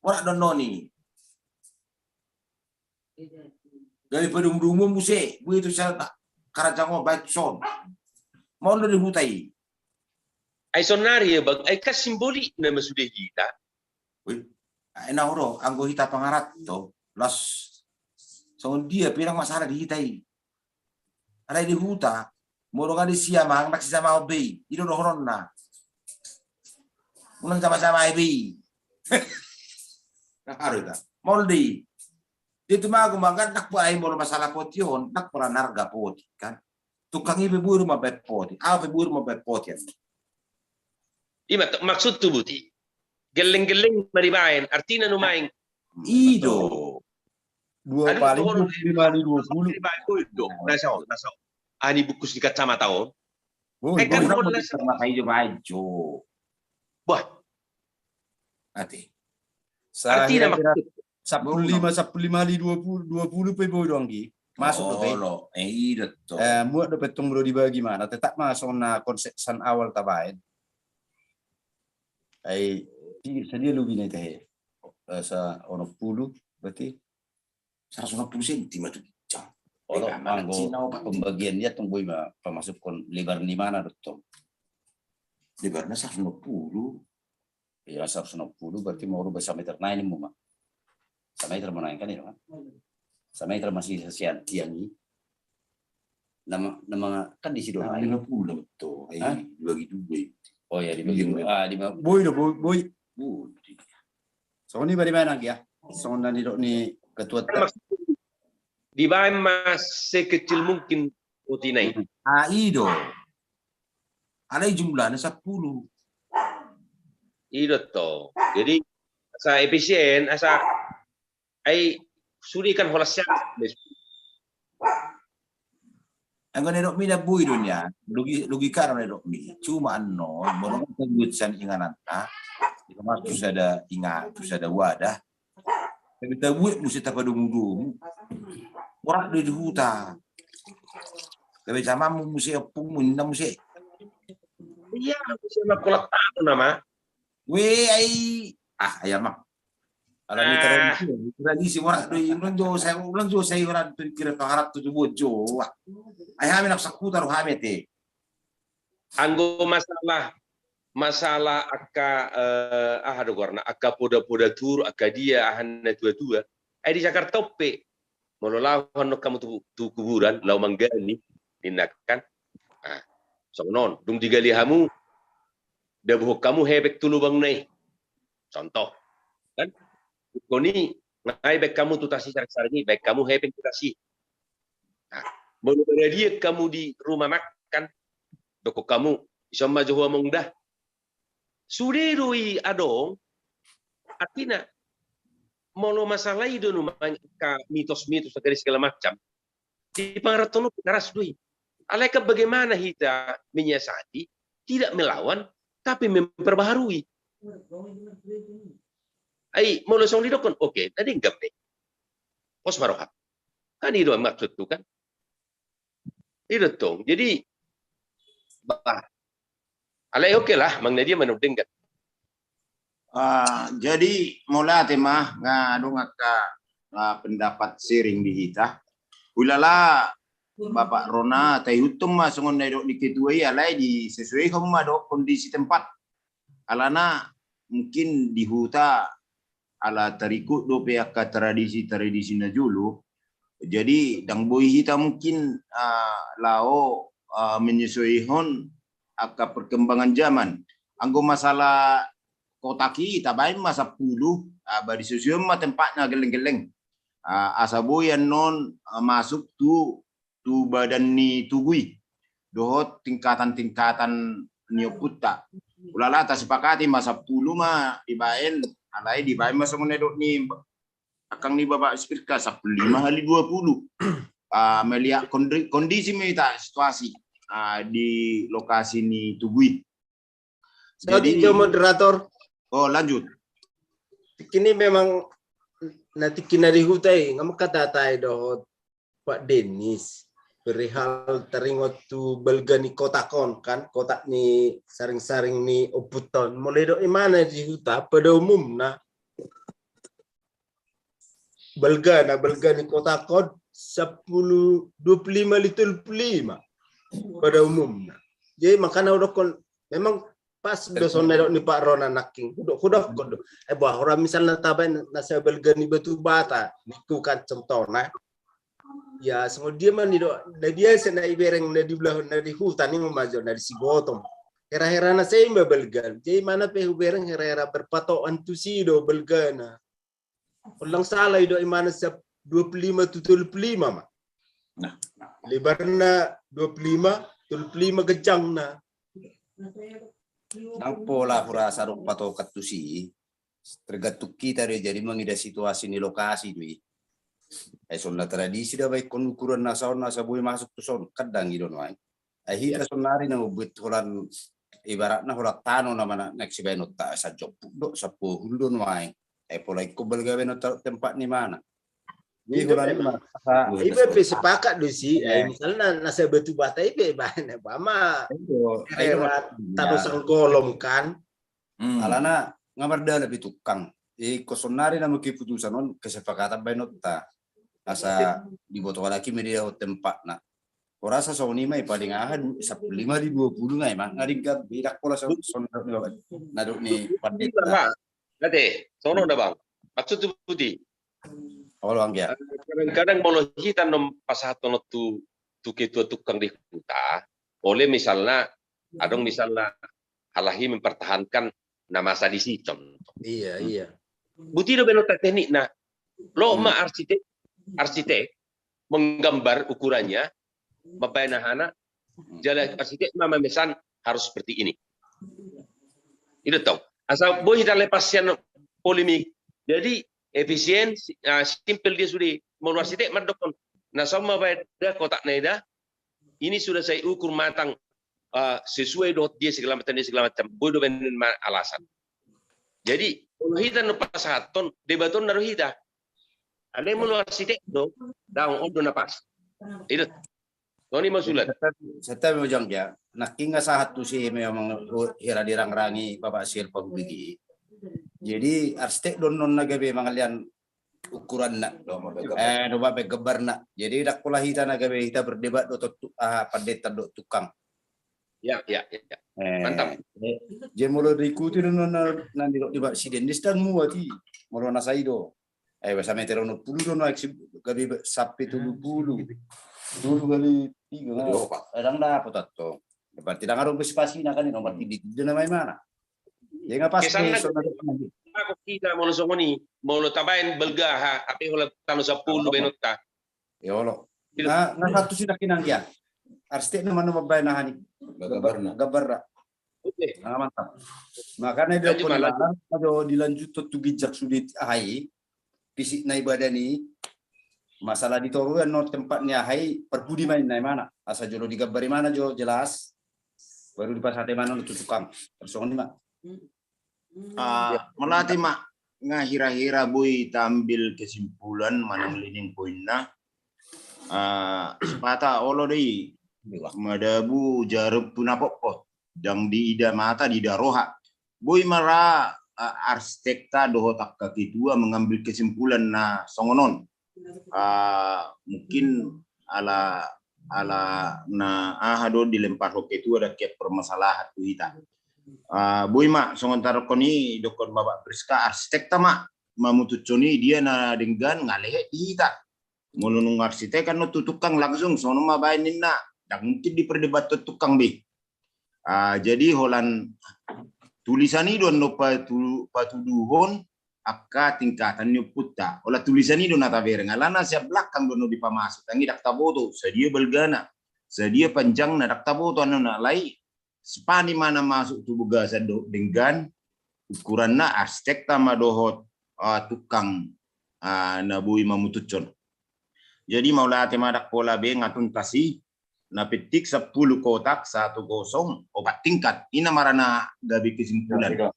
morak don noni dari pedung-dungu musik bu itu saya karajang baik son mau dari hutai Ay sonari bang, ay kasimboli na masudah kita. enak oro anggo hita pangarat to las so dia pirang masalah di hitai ada di huta moro di siamang nak sama obe itu dohoron na ulang sama-sama ibi harus ta moldi itu mah gumangkan nak buai moro masalah potion nak pernah narga poti kan tukang ibu buru mah poti apa buru mah poti Ima maksud tu Buti. Geleng-geleng maribain, artinya numain. Ido. Dua paling 25 Itu. Nasaw. Ani bukus di kacamata on. Oh, Kan Orang wala mau terima kayu baju. Bah, Ati. artinya maksud. 15 li 20 pe boy dong Gi. Masuk do pe. lo, ido to. Muat do petong bro dibagi mana tetap masuk na konsepsan awal tabain. Ai sedia lebih nih teh. Sa ono 10 berarti 150 cm tu. kalau manggo pembagian dia tunggu masuk kon lebar di mana dong. Lebarnya 150. Ya 160 berarti mau rubah sampai meter naik mau mah. Sampai meter menaikkan ya kan. Sampai meter masih sesian tiang ini. Nama kan di situ. 50 betul. Bagi dua. Oh ya di boy boy. So ini bagaimana ya? So nanti ni ketua Di bahan mas sekecil mungkin Utinai. Ido. Ada jumlahnya 10. Itu to. Jadi asa efisien, asa ay sudikan holasya. Ang ganito mi na buhay doon yan, lugi ka na ito mi. Cuma ano, mono kang tagwitsan inganan ka. Di ba terus ada ingat, terus ada wadah. Tapi tagwit mo siya tapadumudumu. Orang di huta. Tapi sama mo siya pumunta mo siya. Iya, siya makulak tayo nama. We ay ayan mak. Alam ni tradisi orang do yung ulang jo saya orang tu kira pangarap tu bojo. Ay kami naksakutar kami te. Anggo masalah akka ada warna akka poda tur akka dia ahan tua. Ay di Jakarta pe. Mololawan no kamu tu kuburan lau manggani tindakan. So non, dung digali hamu dabuh kamu hebek tulubang nai. Contoh. Kan? Koni ngai baik kamu tutasi cari baik kamu hebek tutasi. Baru dia kamu di rumah makan. Doko kamu bisa maju among dah. Sudirui adong artinya molo masalah itu ka mitos-mitos dari segala macam. Di pangaratono keras dui. Alaikat bagaimana kita menyiasati tidak melawan tapi memperbaharui. Ai molo song didokon oke tadi enggak deh. Pos marohap. Kan itu maksud tu kan. Itu dong. Jadi alai oke lah mang dia menudingkan. Jadi mulai tema ngadung ngaka pendapat sharing di kita. Ulala Bapak Rona teh hutum mas ngon nedok di ketua alai di sesuai kamu madok kondisi tempat. Alana mungkin di huta ala terikut do PK tradisi na dulu. Jadi dang boy kita mungkin lao menyesuaikan akan perkembangan zaman. Anggo masalah kotaki tabain masa 10 bari sosial mah tempatnya geleng-geleng. Asaboyan non masuk tu badan ni tugui. dohot tingkatan-tingkatan nioputta. Ulala ta sepakati masa puluh mah dibaen alai dibaen masa menedok ni akang ni babak spirka 15 kali 20. Melihat kondisi kita situasi di lokasi ni Tugui. Jadi moderator. Oh lanjut. Kini memang nanti kina dihutai ngam kata tai dohot Pak Denis perihal teringot tu belgani kotakon kan kotak ni saring-saring ni oputon mulai do mana di huta pada umum na belgani kotakon 10 25 litul 5 pada umumnya. Jadi makanya udah kon memang pas do sonero ni Pak Rona naking kuda bah orang misalnya tabai nasa belgani batu bata niku kan contohna ya semua dia man do dia sena ibereng na di belah na di hutan ni memajo na di Sibotong hera-hera na saya belgan jadi mana pe ibereng hera-hera berpatokan tu si do belgana ulang salah do imana sa 25 tutul 5 mah Nah, lebarna 25 tutul 5 gejang na Nang pola kurasa rong patokat tu si tergantung kita deh jadi mengida situasi ni lokasi dui. Sonna tradisi dah baik kon ukuran nasaon nasa boleh masuk tu son kadang gitu noai. Hita sonari na ubet holan ibaratna holat tano nama nek si benot ta sa job do sa pohul noai. Pola ikut belgawe no tempat ni mana. Jadi holan ni masa ibe pe sepakat do si misalnya nasa batu bata ibe bahan bama era tanusang golom kan alana ngamarda lebih tukang kosonari na keputusan on kesepakatan benot ta asa diboto lagi media tempat na orasa soni mai paling ahad 15 di 20 ngai mang ngaringga bidak pola son naduk ni pandit Late, sono na bang. Maksud tu putih. orang ya Kadang-kadang mau hitan nom pasaton tu ketua tukang di huta, oleh misalnya, adong misalnya halahi mempertahankan nama di si contoh. iya Buti do benota teknik na lo ma arsitek menggambar ukurannya mabainahana jalan arsitek mama mesan harus seperti ini. Itu tahu. Asal boleh kita lepaskan polemik. Jadi efisien, simple dia sudah mau arsitek mendokon. Nah sama pada kotak neda ini sudah saya ukur matang sesuai dot dia segala macam. Bodoh dengan alasan. Jadi kalau kita lepas haton debaton naruh kita. Ada yang mau arsitek do, daun odo napas. Itu. Tony masulat. Saya memang ya nak tinggal saat tu sih memang hira dirang-rangi bapak sir pabigi. Jadi arsitek don non nagabe mangalian ukuran nak doba be gebar nak. Jadi dak pola hita nagabe hita berdebat do pandeta do tukang. Ya. Mantap. Je molo diikuti non nanti do debat siden distan muati molo nasaido. Basa metero no puluh no eksib gabe sapi 70. Dulu kali 3 kadang dapat atau berarti tidak ngaruh partisipasi nak kan nomor di namanya mana ya nggak pasti Ako kita mau songoni mau tabain belga api hola tano 10 benota ya Allah nah satu sih nakinang dia arsitek nama mabainahan gabarna oke mantap makanya dia kalau dilanjut tuh bijak sulit ahai fisik na ibadah ni masalah di Toruan no tempatnya hai perpudi main naik mana asa jolo digabari mana jo jelas baru di pasate mana itu tukang personi mak melatih mak ngahira-hira boy tampil kesimpulan manang lining poinna sepata olo dei madabu jarep punapok dang di ida mata di daroha boy mara arsitekta doho takka kedua mengambil kesimpulan na songonon mungkin ala na ahado dilempar hoke itu ada ke permasalahan tu kita boy mak sementara koni dokon babak Priska arsitek tama mamutuconi dia na dengan ngalehe kita mulunung arsitek kan no tukang langsung sono mabainin na dan mungkin diperdebat tukang be jadi holan tulisan itu no patuduhon akka tingkatan nyuputta olah tulisan itu nata bereng alana siap belakang dono di pamasuk tangi dak taboto sedia belgana sedia panjang na daktabo to ano na lay spani mana masuk tubuh gasa dengan ukuran na arstek tama dohot tukang nabui mamututson. Jadi maulate madak pola be ngatun tasi na petik 10 kotak 1 gosong obat tingkat ina marana gabi kesimpulan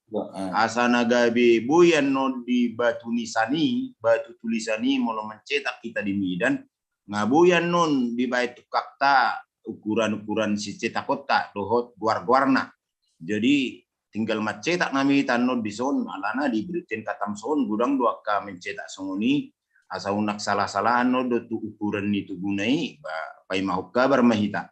asana gabi buyan no di batu nisani batu tulisani molo mencetak kita di Medan ngabuyan non di bait tukakta ukuran si cetak kota dohot guar-guarna. Jadi tinggal mencetak nami tanno di son alana diberikan katam son gudang dua ka mencetak songoni asa unak salah-salahan no do tu ukuran itu gunai pai mau kabar mahita.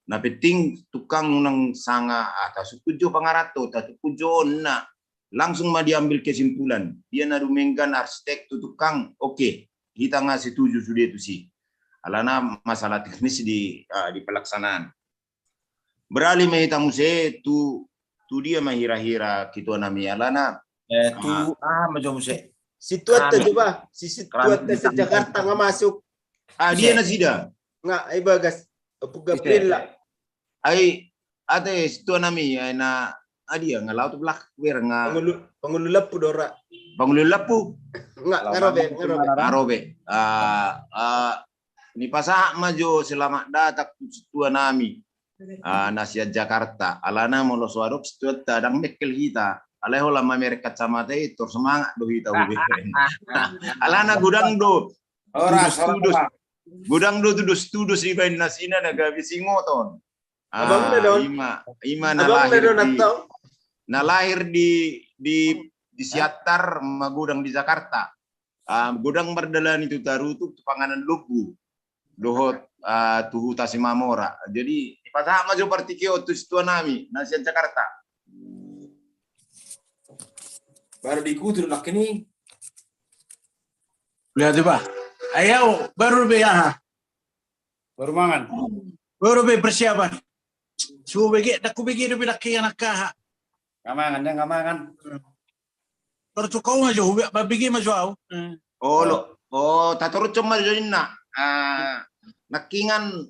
Na penting tukang nang sanga atas tujuh pangarato tatu pujo na langsung mah diambil kesimpulan. Dia na rumenggan arsitek tu tukang oke, kita ngasih setuju sudah itu sih. Alana masalah teknis di pelaksanaan. Beralih mahita muse tu dia mahira-hira kitu nami alana tu macam se Situat coba, si situat sa Jakarta nga masuk. dia na sida. Nga, ay bagas. Pugapil la. Ay, ate, situ nami, ay na, dia, nga laut belak, wer, nga, Pangululap po dora. pangululap po, Nga, ngarobe. arobe. Ni pasaha majo selamat datak situ nami, nasihat Jakarta, alana molo suarok situ tadang mekel kita. Aleho lama mereka kacamata itu semangat do kita alana gudang do tudus ibain nasina naga bisingoton ima na lahir di Siatar magudang di Jakarta gudang berdalan itu tarutuk panganan lugu dohot tuhu tasimamora jadi pasah maju partikio tu situ nami nasihat Jakarta baru dikutur nak ini lihat ba ayaw baru be Baru mangan. baru be persiapan subege dak kubege do bilaki anak ka Ngamangan. baru tukau maju babigi maju taturut cuma na nakingan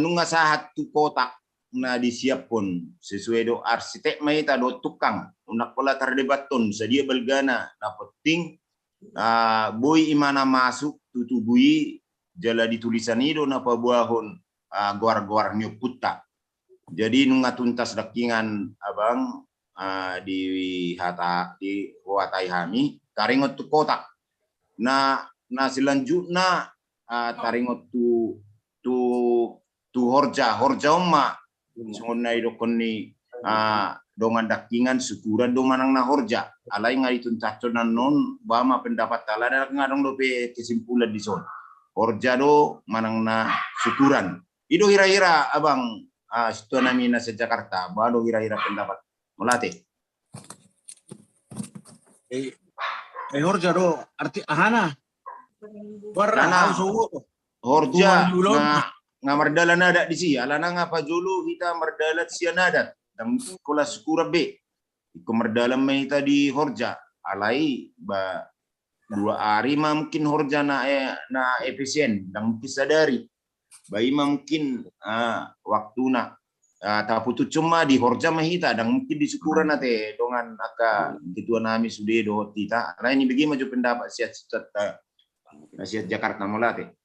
nunga sahat tu kotak na disiap pun sesuai do arsitek maita do tukang unak pola terdebaton sedia belgana na penting boy imana masuk tutubui jala ditulisan itu na pabuahon guar-guar nyuputa jadi nunga tuntas dakingan abang di huatai hami taringot tu kotak na selanjutnya taringot tu horja umma sunguna idokon ni dongan dakingan syukuran do manang na horja alai ngai tun taconan non bama pendapat tala ngadong do pe kesimpulan di son horja do manang na syukuran ido hira-hira abang situ nami na sa Jakarta bado hira-hira pendapat mulate horja do arti ahana Warna horja nga mardala nada di siya alana nga pajulu kita mardalat siya nadat dan kula skura be iko mardala mahita di horja alai ba 2 hari mungkin horja na efisien dan mungkin sadari ba mungkin waktu na taputu cuma di horja mahita dan mungkin di syukuran nate dongan aka gitu nami sudah do kita alai ini bagi maju pendapat siat Jakarta mulate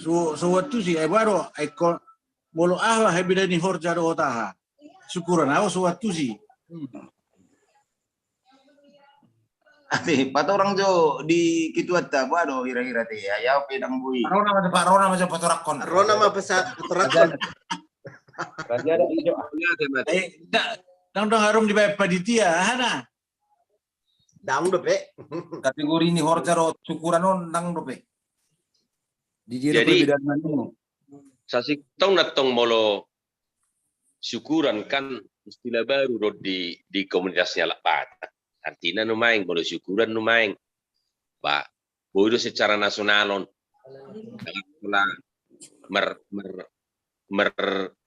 so waktu si baru ikon bolo ahwa hebida ni horja do taha syukuran aw so waktu si ate pat orang jo di kitu atta baru hira-hira teh ya pedang bui Rona macam patorakon Rona mah pesarakon. raja ada hijau dang harum di bawah panitia hana Dang do pe. kategori ini horja ro syukuran on nang do pe Jadi sasik tong natong molo syukuran kan istilah baru do di komunitasnya Lakbata. Artinya numaing molo syukuran numaing. Ba bodo secara nasionalon pula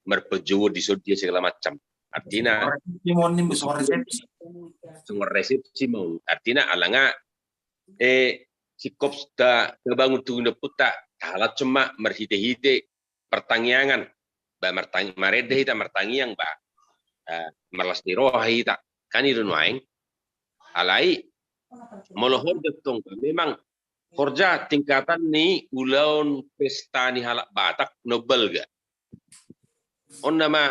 merpejuwo di dia segala macam. Artinya timonim besar resepsi semua resepsi mau. Artinya alanga sikop sta kebangun tu puta halat cuma merhite-hite pertangyangan ba marede hita martangiang ba malas diroha hita kan itu nuaing alai molohor detong memang Horja tingkatan ni ulaun pesta ni halak Batak nobel ga. On nama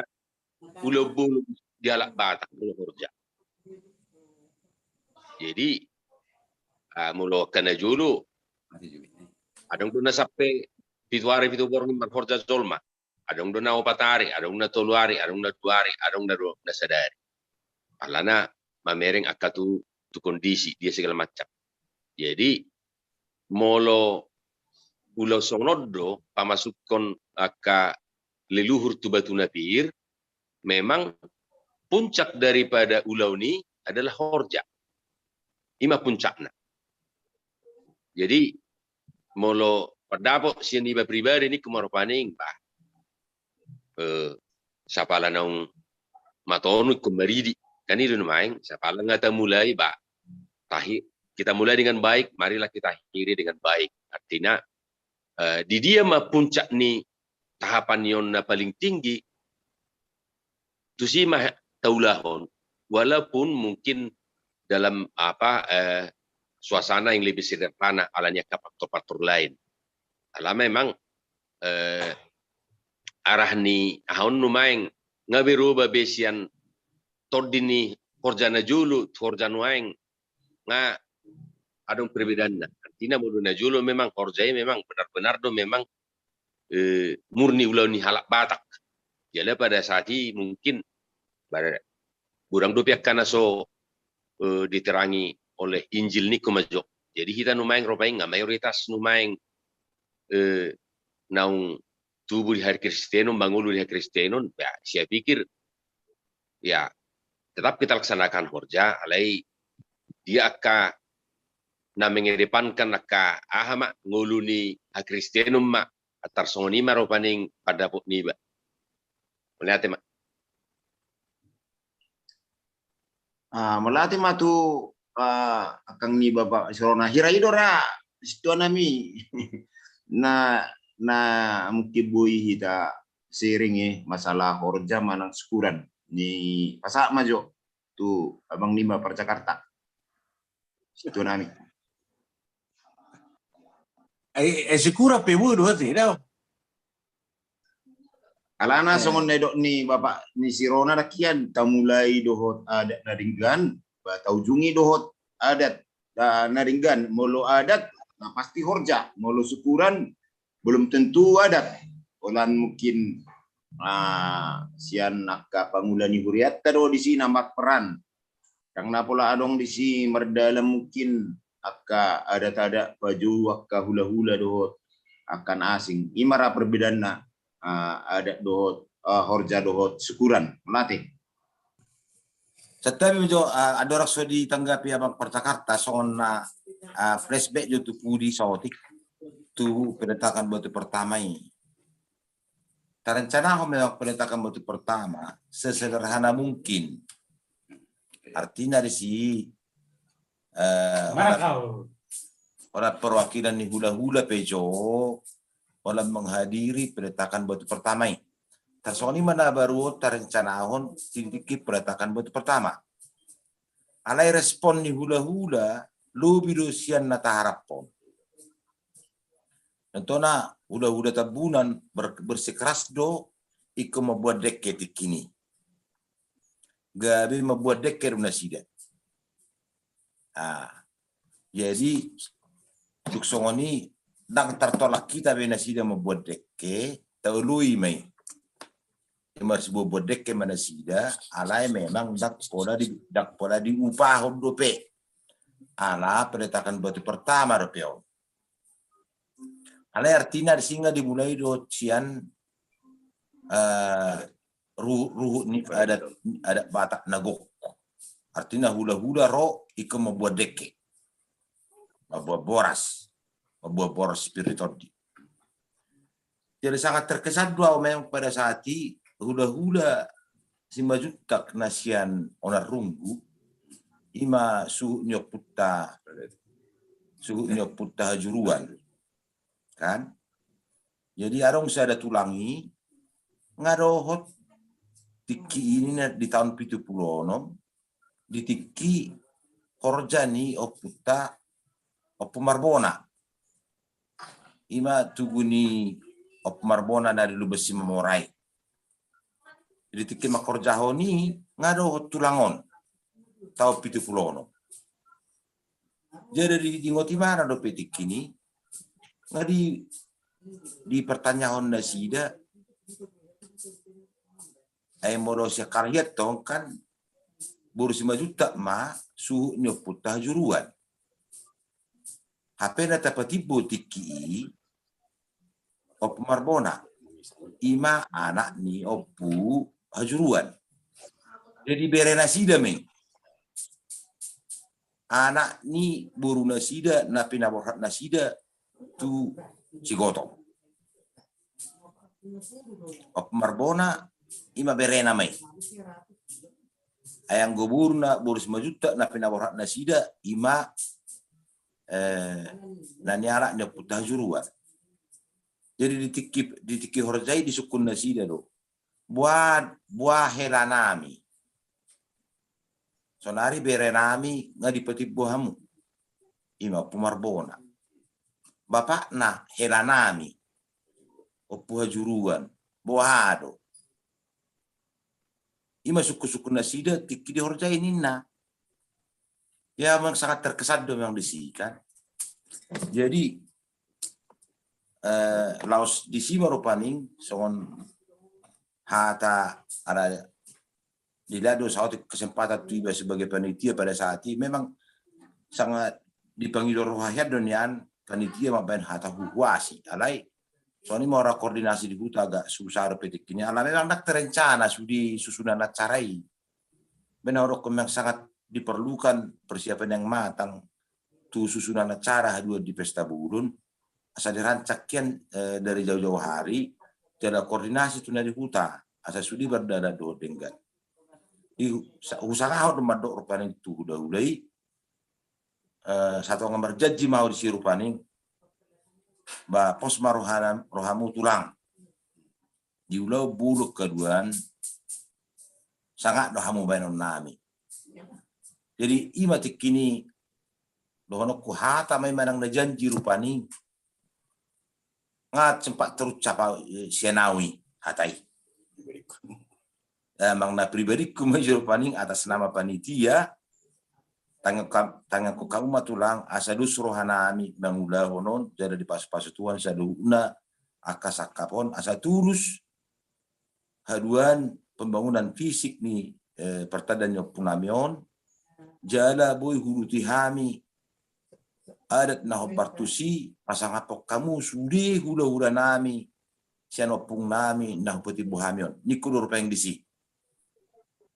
ulau bulu di halak Batak mulu Horja. Jadi mulu kena julu adong duna sampai pituari pitu borong Horja Zolma. Adong duna opatari, adong duna toluari, adong duna duari, adong duna sadari. Alana mamereng akatu tu kondisi dia segala macam. Jadi molo ulau songodo pamasukon aka leluhur tu batu napir memang puncak daripada ulau ni adalah Horja. Ima puncakna. Jadi molo padapo sian iba pribadi ni kumaropaning bah sapala naung matonu kumaridi kanilo namaing sapala ngata mulai bah tahi kita mulai dengan baik, marilah kita akhiri dengan baik. Artinya, di dia mah puncak ni tahapan yon na paling tinggi, tu si mah taulahon, walaupun mungkin dalam suasana yang lebih sederhana alanya ke faktor-faktor lain. Alah memang arah ni ahon numaing ngabiru babesian todini Horja najulu, Horja nuaing nga adong perbedaan. Artinya mulu najulu memang Horja memang benar-benar do memang murni ulau ni halak Batak. Jadi pada saat ini mungkin kurang dopiak karena so diterangi oleh Injil ni kumajo. Jadi kita numaing ropaing mayoritas numaing naung tubuh di hari Kristenon, bangulu di hari Kristenon. Ya, saya pikir ya tetap kita laksanakan Horja, alai dia akan na mengedepankan naka ahama nguluni a Kristianum ma atar songoni ma ropaning pada pok niba. Melihat mak. Melati ma tu akang ni bapak sorona hirai dora situ nami na mungkin bui hita sering masalah Horja manang syukuran ni pasak majo tu abang Nima Percakarta situ nami. Sikura pebu dua tidak. Alana songon nedok ni bapak ni sirona rakian tamulai dohot adat naringgan taujungi dohot adat naringgan molo adat nah pasti Horja molo syukuran belum tentu adat olan mungkin sian nakka pangulani huriat tado di sini nambah peran yang napola adong di sini merdalam mungkin akka adat baju akka hula-hula dohot akan asing imara perbedaan adat dohot Horja dohot syukuran melatih. Tetapi jo ada orang sudah ditanggapi abang Percakarta soal flashback jo tu pudi saotik tu penetakan batu pertama ini. Terencana memang penetakan batu pertama sesederhana mungkin. Artinya di sini orang perwakilan ni hula-hula pejo orang menghadiri penetakan batu pertama ini. Tersoni mana baru terencanahon sedikit peletakan batu pertama. Alai respon ni hula-hula lebih dosian nata harapon. Tentunya hula-hula tabunan bersikeras do ikut membuat deket kini. Gabi membuat deket nasida. Jadi duksongoni dang tertolak kita benasida membuat deket taului mai. Mas buat deket manasida alai memang dak pola diupah dope. Ala penetakan batu pertama dopeo. Alai artinya di singa dimulai do cian ruh ni ada Batak nagok. Artinya hula-hula ro ikut membuat deke. Membuat boras spiritual. Jadi sangat terkesan dua memang pada saat ini hula-hula si majutak nasian onar runggu ima suhu nyok putta juruan kan Jadi arong saya ada tulangi ngarohot tiki ini di tahun 70 di tiki korjani oputa opumarbona ima tuguni opumarbona dari lubesi memorai di tiki makorjahoni ngarohot tulangon tahun 70 jadi di ngoti mana do petik ini nggak di pertanyaan nasida ay modosya karyat tong kan burus 5 juta ma suhu nyoputah juruan HP na tapatibo tiki op marbona ima anak ni opu hajuruan jadi bere nasida meng anak ni buru nasida na pinaborhat nasida tu cigotong op marbona ima berena mai ayang goburna burus 5 juta na pinaborhat nasida ima nanyara nya putah juruan jadi di tiki horjai di sukun nasida do buah helanami sonari berenami ngadipati buahamu ima pumarbona bapak na helanami opuha juruan bohado ima suku-suku nasida tiki di horjai nina ya memang sangat terkesan dong yang disikan jadi laos di sima rupaning songon hata ada dilado saat kesempatan tiba sebagai panitia pada saat ini memang sangat dipanggil rohayat donian panitia maupun hata huwasi alai soalnya mau koordinasi di huta agak susah petik ini alai memang nak terencana sudi susunan acarai benar memang sangat diperlukan persiapan yang matang tu susunan acara dua di pesta burun asal dirancakian dari jauh-jauh hari tidak koordinasi tu dari huta asal sudi berdada do denggan usaha udah madok rupaning tu udah satu gambar janji mau di rupaning ba pos rohamu tulang di ulau buluk keduaan sangat rohamu bainon nami jadi ima tikini dohono ku hata mai manang na janji rupaning ngat sempat terucap senawi hatai emang na pribadiku majur paning atas nama panitia tanganku kamu matulang asadus rohanami mangula honon jadi di pas-pas tuan saduna akasakapon asa tulus haduan pembangunan fisik nih pertadanya punamion jala boy huruti hami adat nah partusi pasang apok kamu sudi hula-hula nami sianopung nami nah peti buhamion nikulur peng disi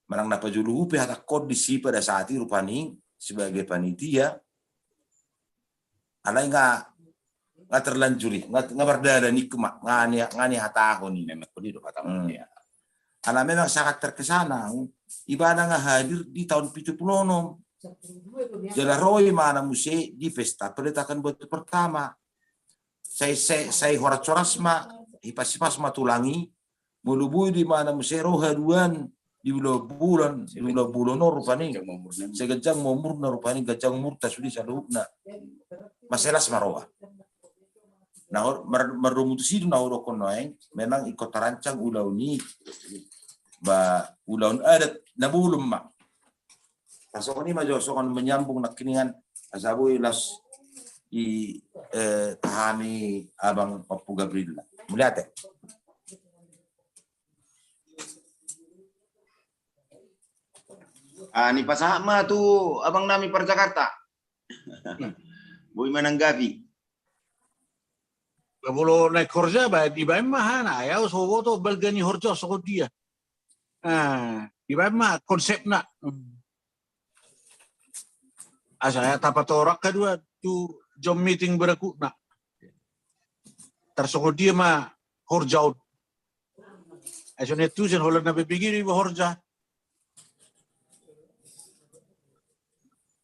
marang napa julu upe hata kondisi pada saat itu rupani sebagai panitia alai nggak terlanjuri nggak berdada nikmat ngani hata aku nih memang kodi do kata ya ala memang sangat terkesana ibadah nggak hadir di tahun 70 Jala roy mana musik di pesta peletakan batu pertama saya horat corasma hipas matulangi mulubui di mana musik rohaduan di bulan rupani segejang momurna rupani gajang murta sudi salubna masalah semaroa nah merumutus itu nah urokon noeng memang ikut terancang ulau ni ba ulau adat nabulum mak pasok ini maju sokan menyambung nak kiningan asabu ilas di tahami abang Papu Gabriel melihat Ni pasahama tu abang nami per Jakarta. Boy menanggapi. Kalau naik kerja di mana ya sobo to belgani horja so dia. Di mana konsepnya saya tapat orang kedua tu job meeting beraku nak tersokot dia mah horja asone tu sen holan nabe pigiri horja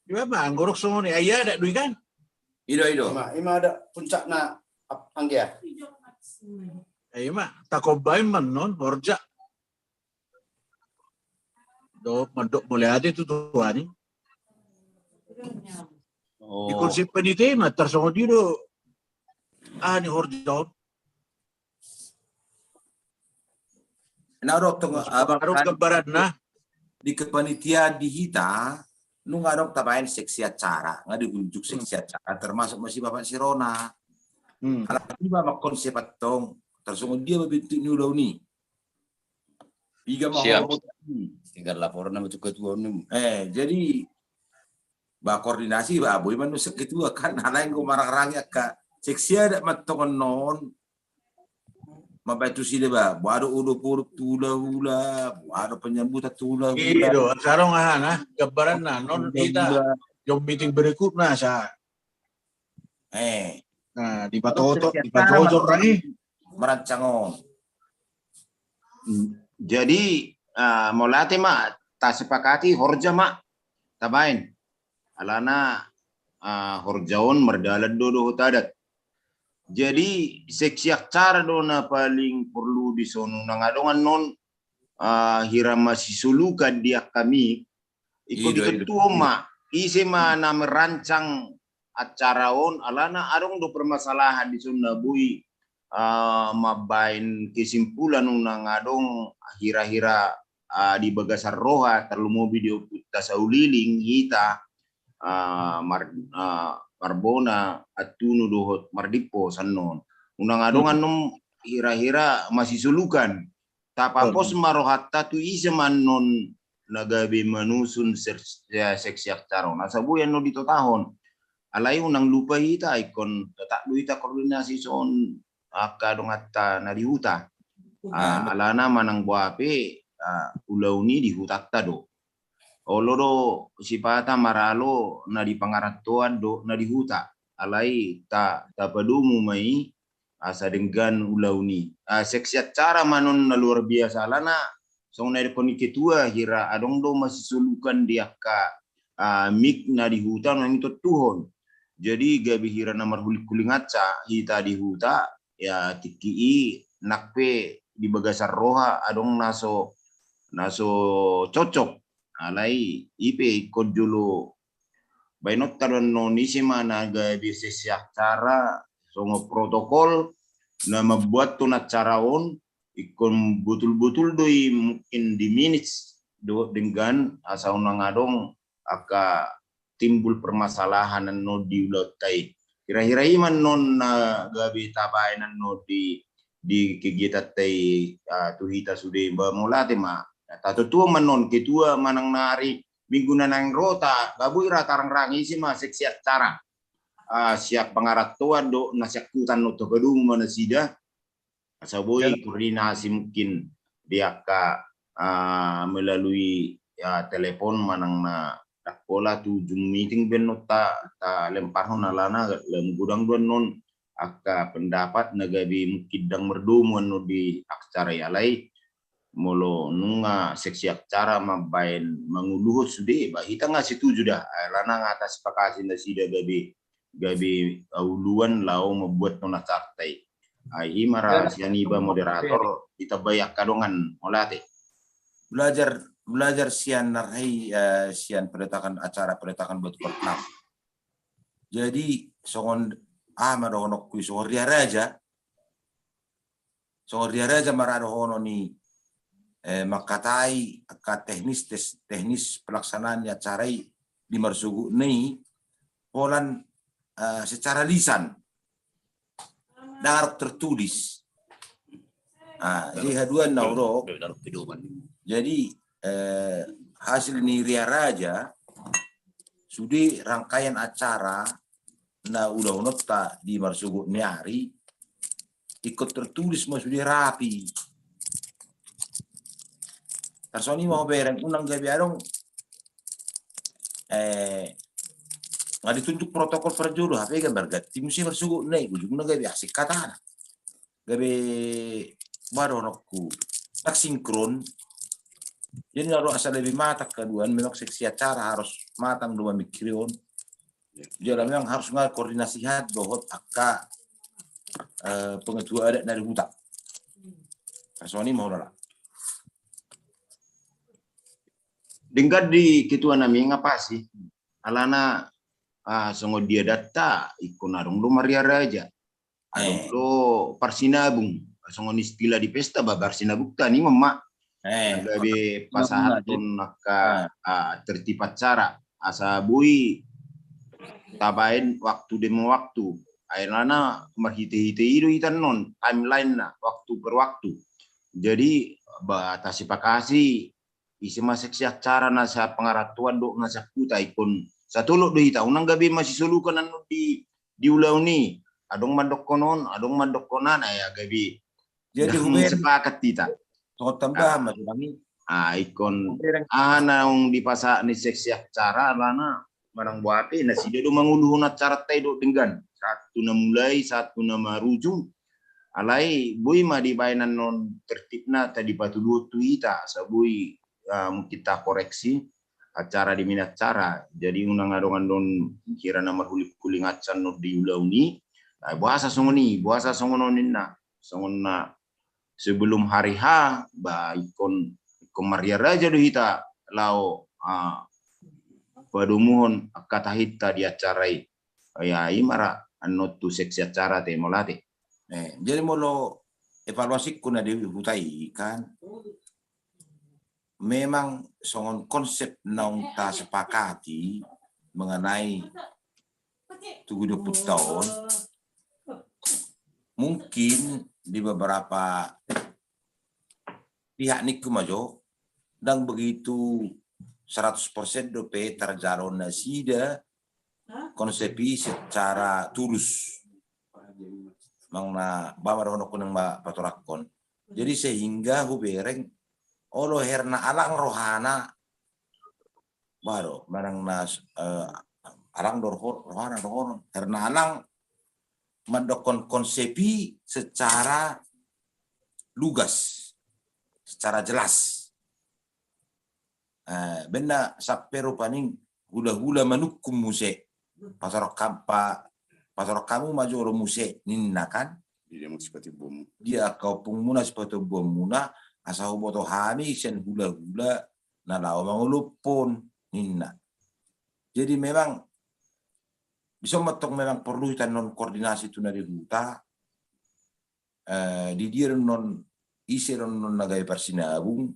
dia mah anggorok semua ayah ada duit kan Ido ima ada puncak na anggia Mak takobay man non horja. Do mandok mulai ada itu tuani. Oh, Ikon si penitema tersongo dito. Ni horja. Nah, dok, abang Harus kebarat na. di kepanitiaan di Hita, nu ngadok tabain seksi acara, nggak diunjuk seksi acara, termasuk masih Bapak Sirona. Alat tiba mak konsep atong, tersungguh dia bentuk nyulau ni. Tiga Siap. mau Tinggal laporan sama ketua umum. jadi bah koordinasi bah boy manu seketua kan ada yang marang-marangnya ka seksi ada matongon non mabaitu sila ba baru udah puruk tula-hula baru penyambut tula-hula Iyo, sarong na kebarat na non kita yung meeting berikut na sa di Batoto, di Batoto lagi. merancangon. jadi molate mak tak sepakati horja mak tabain alana horjaon merdalad dodo tadat. Jadi seksi acara dona paling perlu disono nangadongan non hira masih sulukan dia kami ikut ketua mak isi mana merancang acara on alana adong do permasalahan di Sunda bui mabain kesimpulan nangadong hira-hira di Bagasar Roha terlalu video puta sauliling hita Marbona atunu dohot mardipo sanon unang adongan nom hira-hira masih sulukan tapapos marohatta tu iseman non nagabe manusun seksi aktaro nasabu yang no dito tahun alay unang lupa hita ikon tak luita koordinasi son akadong atta narihuta alana manang buape ulauni di hutatta do olodo sipata maralo na di pangaratuan do na di huta alai ta padumu mai asa dengan ulauni seksi acara manon na luar biasa lana song na poni ketua hira adong do masih sulukan dia ka mik na di huta nang itu tuhon jadi gabi hira na marhulik kulingaca hita di huta ya tiki nakpe di Bagasar Roha adong naso cocok alai ipe ikut dulu bainot taron nonisi mana gabi sesi acara songo protokol na membuat tun acara on ikon betul-betul doi mungkin di minutes do dengan asa unang adong aka timbul permasalahan no di ulotai kira-kira iman non gabi tabainan no di kegiatan tai tuhita sudah bamulate ma tato tua manon ketua manang nari minggu nanang rota gabui ratarang isi ma seksi acara siap pengaratuan do nasyakutan no tokadung manasida asaboi koordinasi mungkin dia ka melalui telepon manang na pola tu jum meeting benota ta lempahon alana lem gudang duan non aka pendapat nagabi mungkin dang merdumu no di acara yalai molo nunga seksi acara mabain manguluhut sude bahita nga setuju dah lana ngatas pakasin na sida gabi uluan lau membuat nona cartai ai mara sianiba moderator kita bayak kadongan molate belajar sian narhai sian peretakan acara peretakan buat kornam jadi songon marohonok kuis dia raja marahono ni makatai ka teknis pelaksanaan acara di Marsugu ini polan secara lisan dan tertulis jadi haduan nauro jadi hasil ni ria raja sudah rangkaian acara na udah nota di Marsugu ni hari ikut tertulis mas sudah rapi Tarsoni mau bereng unang gabi adong nggak ditunjuk protokol perjuru HP gambar gati musim Marsugu nih ujung gabi asik kata gabi baru nokku tak sinkron jadi kalau asal lebih matang keduaan memang seksi acara harus matang dua mikrion jadi memang harus nggak koordinasi hat dohot akka pengetua adat dari hutan. Kasoni mau lah. Dengar di ketua nami ngapa sih? Alana songo dia data ikon arung lo Maria Raja. Arung lo Parsinabung. Songo istilah di pesta ba Parsinabung tani mama. Gabe pasahatun naka tertib acara asa bui tabain waktu demo waktu. Airana marhite-hite itu itan non timeline na waktu per waktu. Jadi batasi pakasi isi seksi acara nasa pengaratuan do nasa kuta ikon satuluk do ita unang gabi masih solukan anu di ulau ni adong mandokonon adong mandokonan ya gabi Jadi sepakat kita toh tambah mas kami ikon naung di pasak ni seksi acara lana manang buati nasi dia do manguluhun acara teh do dengan satu na mulai satu na marujung alai bui ma di bainan non tertibna tadi batu dua tuita sabui kita koreksi acara di minat cara jadi unang adongan don kira nama kuling acan no di ulau ni bahasa songoninna songonna sebelum hari H ba ikon Maria Raja do hita lao padumuhon kata hita di acarai ya imara anu tu seksi acara te molate. Jadi mau evaluasi kuna di hutai kan memang songon konsep naung ta sepakati mengenai 20 tahun mungkin di beberapa pihak niku majo dan begitu 100% dope terjalon nasida konsepi secara tulus mangna bawa rono kunang ba patorakon jadi sehingga hubereng olo herna alang rohana baru barang nas alang rohana herna alang mendokon konsepi secara lugas secara jelas benda sapero paning hula-hula manukum muse pasarok kamu maju oro muse ninna kan dia kau pungmuna seperti bom muna asal boto hami sen hula-hula na lao mangulupon ninna jadi memang bisa metok memang perlu kita non koordinasi itu dari huta di dia non isi non nagai Parsinabung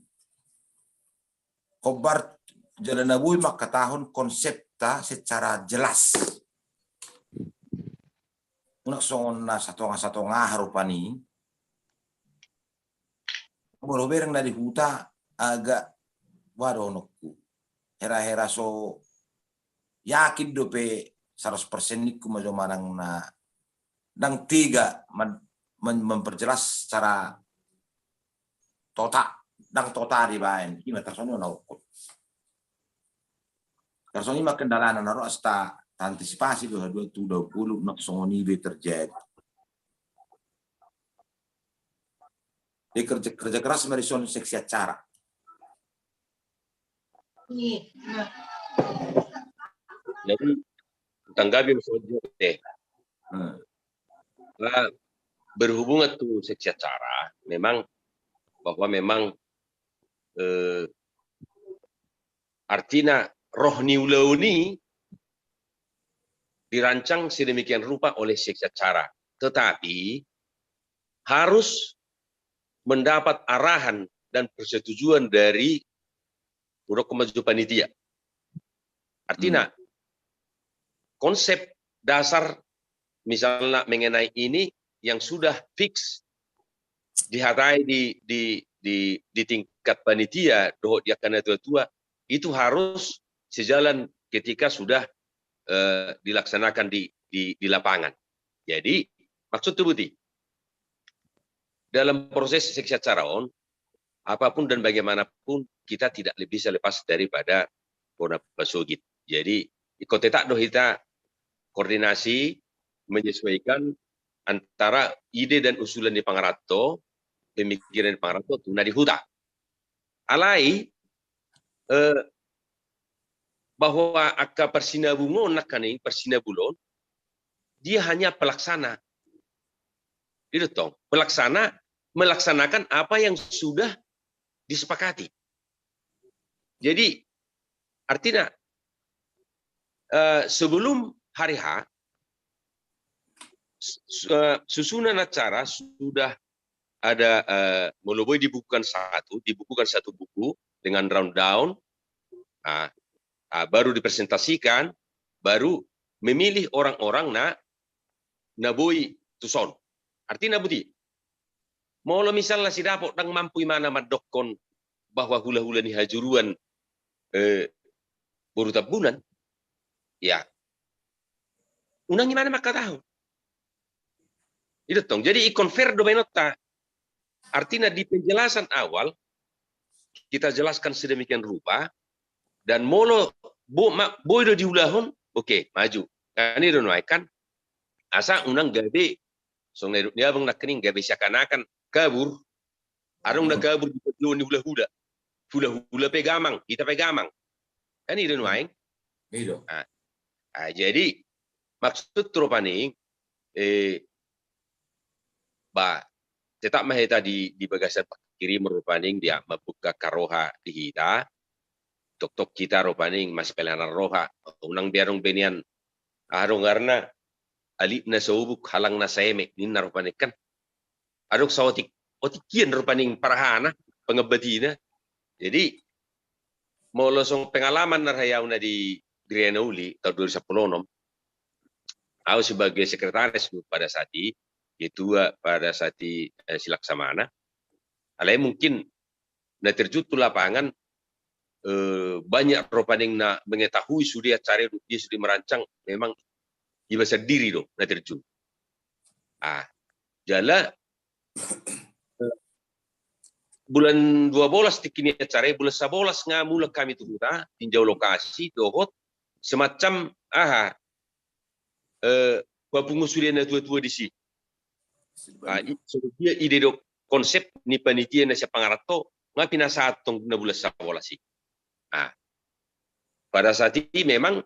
kobar jalan nabui maka tahun konsep ta secara jelas unak songona satu harupani boro bereng dari huta agak waduh nokku hera-hera so yakin dope 100% niku majo manang na dang tiga memperjelas secara total di baen ima tersoni na ukut tersoni mah kendaraan naro asta antisipasi 2020 nak songoni be terjadi dia kerja keras merison seksi acara jadi tanggapi maksudnya berhubungan tuh seksi acara memang bahwa memang artinya roh niulau ini dirancang sedemikian rupa oleh seksi acara, tetapi harus mendapat arahan dan persetujuan dari Biro Kemaju Panitia. Artinya konsep dasar misalnya mengenai ini yang sudah fix dihatai di tingkat panitia doh dia karena tua itu harus sejalan ketika sudah dilaksanakan di lapangan. Jadi maksud itu Buti, dalam proses seksi acara apapun dan bagaimanapun kita tidak bisa lepas daripada Bona Pasogit. Jadi ikut tak doh kita koordinasi menyesuaikan antara ide dan usulan di Pangarato, pemikiran di Pangarato tuna di huta. Alai bahwa aka Parsinabungon nakaning Parsinabulon dia hanya pelaksana Itu toh, melaksanakan apa yang sudah disepakati. Jadi artinya sebelum hari H susunan acara sudah ada mulai dibukukan satu buku dengan rundown, baru dipresentasikan, baru memilih orang-orang na boy tuson. Artinya budi, mau misalnya si dapok dang mampu mana madokon bahwa hula-hula ni hajuruan baru bulan, ya unang gimana maka tahu. Itu tong. Jadi ikonfer do menota. Artinya di penjelasan awal kita jelaskan sedemikian rupa dan molo boy do diulahun, oke, maju. Kan ini kan asa unang gabe song dia bang nakening gabe seakan-akan kabur. Arung na kabur di hula-hula. Hula-hula pegamang, kita pegamang. Kan ini Itu. Jadi maksud terupaning tetap maheta di bagasan kiri merupaning dia membuka karoha di hita tok kita rupaning mas pelanan roha unang biarong benian arong karena alip na saubuk halang na saemek nin narupaning kan arong sa otikian rupaning parahana pengebadina. Jadi mau losong pengalaman narhayaw na di Griana Uli tahun 2010 aku sebagai sekretaris pada saat itu pada saat silaksamana alai mungkin na terjun tu lapangan banyak ropaning na mengetahui sudah acara dia sudah merancang memang iba sendiri dong na terjun jala bulan 12 tikini acara bulan 11 nga mula kami tubuta tinjau lokasi dohot semacam papungu sudah na tua-tua di sini. Dia ide do konsep ni panitia na siya pangarato nga pinasatong na bulan 11 pada saat ini memang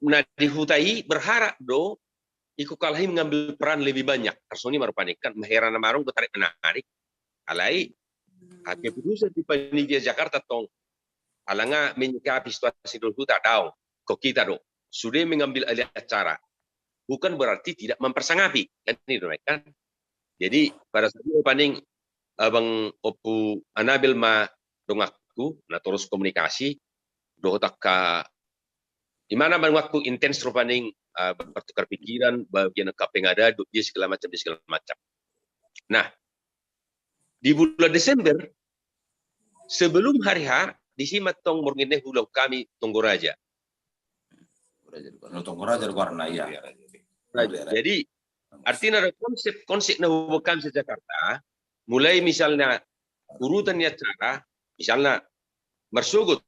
na dihutai berharap do iku kalahi mengambil peran lebih banyak. Personi marupanikan maheran na marong tarik menarik. Alai keputusan di panitia Jakarta tong alanga menyikapi situasi dulu tak tahu kok kita do sudah mengambil alih acara bukan berarti tidak mempersangapi kan ini kan. Jadi pada saat itu paning abang opu Anabil ma dongaku na terus komunikasi do takka di mana bang waktu intens rupaning bertukar pikiran bagian kapengada dia segala macam. Nah, di bulan Desember sebelum hari H di sini tong murngine hulau kami Tonggoraja. Tonggoraja warna ya. Jadi artinya ada konsep na hubungan se Jakarta mulai misalnya urutannya cara misalnya mersugut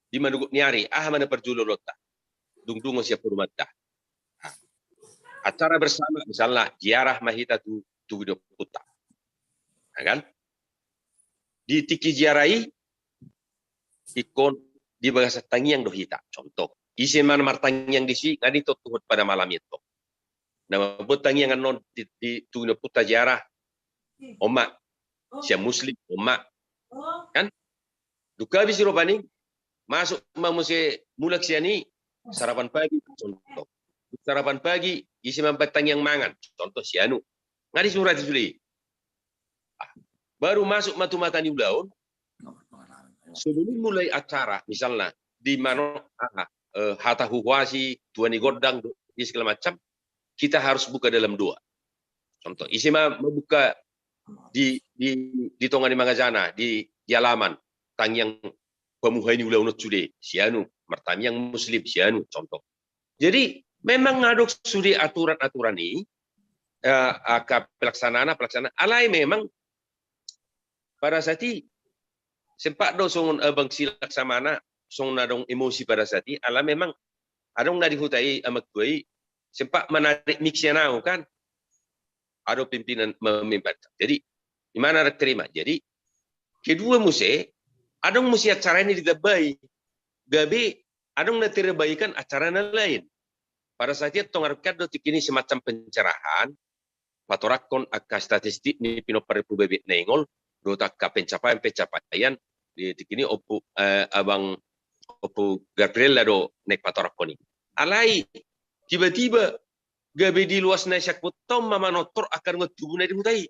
di manuguk nyari mana perjulo lota dungdungo siap rumata acara bersama misalnya ziarah mahita tu video puta kan di tiki ziarahi ikon di bahasa tangiang dohita contoh isi mana martangiang di si ngadi to tuhut pada malam itu nama butangiang non di tu video puta ziarah omak siap muslim omak kan duka bisi ropani masuk mamuse mulak siani sarapan pagi contoh sarapan pagi isi mampatang yang mangan contoh sianu ngadi surat isuli baru masuk matu-mata ni ulaun sebelum mulai acara misalnya di mana hata huwasi tuani godang di segala macam kita harus buka dalam doa contoh isi membuka di tongani mangazana di halaman tang yang pemuhani ulaunot sude sianu mertami yang muslim sianu contoh. Jadi memang ngaduk sudi aturan-aturan ini pelaksanaan alai memang pada saat ini sempat do songon abang silaksamana song nadong emosi pada saat ini ala memang adong nadi hutai amak tuai sempat menarik miksianau kan ada pimpinan memimpin. Jadi gimana terima. Jadi kedua musim adong musi acara ini didabai gabe adong na terbaikan acara lain pada saat itu ngarapkan do tikini semacam pencerahan patorakon akka statistik ni pinopare pu bebek nengol do takka pencapaian di tikini opu abang opu Gabriela do nek patorakon ini alai tiba-tiba gabe di luas nasyak potom mama notor akan ngetubuna di hutai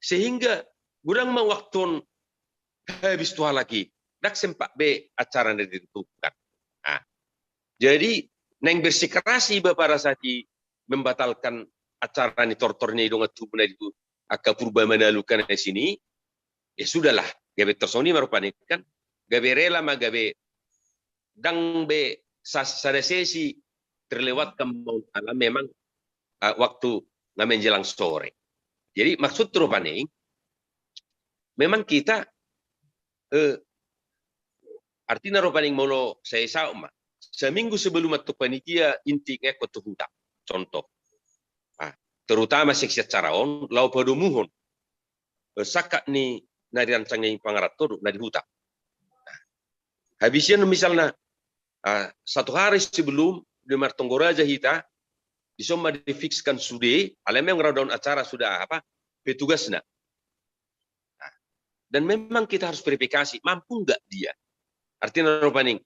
sehingga gudang mau waktu habis tua lagi dak sempak be acara yang ditentukan. Nah, jadi neng bersekerasi pada saat membatalkan acara ni tortornya itu ngetubuna itu agak purba menalukan di sini ya sudahlah gabe tersoni marupani kan gabe rela ma gabe dang be sada sesi terlewatkan alam memang waktu ngamen jelang sore. Jadi maksud rupanya memang kita artinya ropaning molo saya sama seminggu sebelum atau panitia inti ngekot huta contoh terutama seksi caraon lau pada muhon sakak ni nari rancangnya pangarator nadi huta habisnya misalnya satu hari sebelum di Martonggoraja hita disoma difikskan sudah alam yang ngeradon acara sudah apa petugasnya dan memang kita harus verifikasi mampu enggak dia. Artinya ropaning.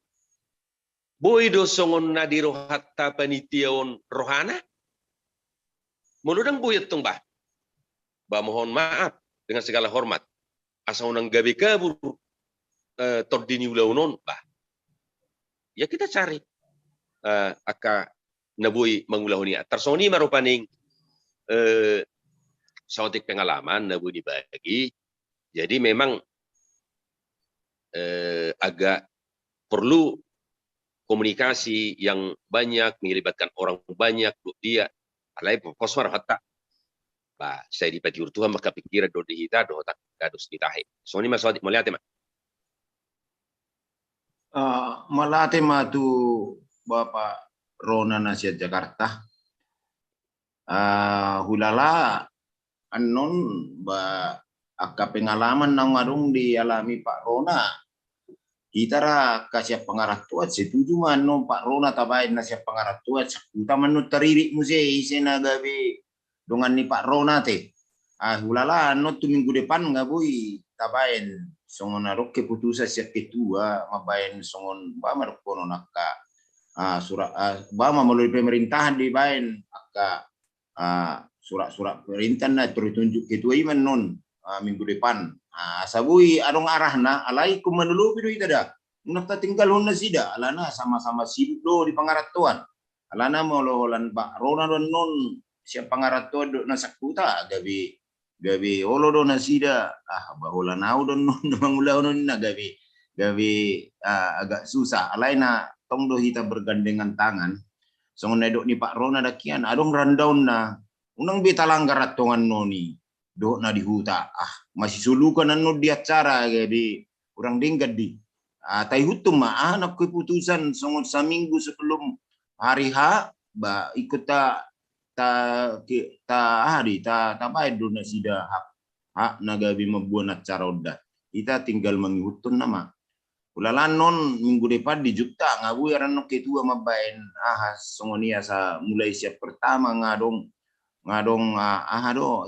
Boy do songon nadiro hatta panitiaon rohana. Muludang boy tong bah. Bah mohon maaf dengan segala hormat. Asa unang gabi kabur tordini ulaunon bah. Ya kita cari aka naboy mangulahoni. Tersoni maropaning sautik pengalaman naboy dibagi. Jadi memang agak perlu komunikasi yang banyak melibatkan orang banyak dia alai kosmar hatta bah saya dipati urtuhan maka pikiran do dihita do tak kadus ditahe soni masawati melihat mah Malate ma tu Bapak Rona Nasihat Jakarta hulala anon ba akka pengalaman nang ngarung dialami Pak Rona. Kita ra kasih pengarah tuat setuju mano Pak Rona tabain nasihat pengarah tuat sakuta manu teriri muse isena gabe dengan ni Pak Rona te. Hulala no tu minggu depan ngabui tabain songon arok keputusan siap ketua mabain songon ba marokono nakka surat ba melalui pemerintahan di bain akka surat-surat perintah na tunjuk ketua iman non minggu depan sabui adong arahna alaikum menulubi do itada nafta tinggal honna sida alana sama-sama sibuk do di pangaratuan alana mololan Pak Rona don non siap pangaratuan do nasakuta gabi olo do nasida bahola nau don non mangulau non na gabi agak susah alaina tong do hita bergandengan tangan songon nedok ni Pak Rona dakian adong rundown na unang bitalanggar atongan noni do na di huta masih sulukan anu di acara di orang dinggat di tai hutum anak keputusan songot saminggu sebelum hari H ba ikut ta baik do na sida hak nagabi membuat acara udah kita tinggal mengihutun nama ulalan non minggu depan di Jukta ngabu aran ketua mabain songonia sa mulai siap pertama ngadong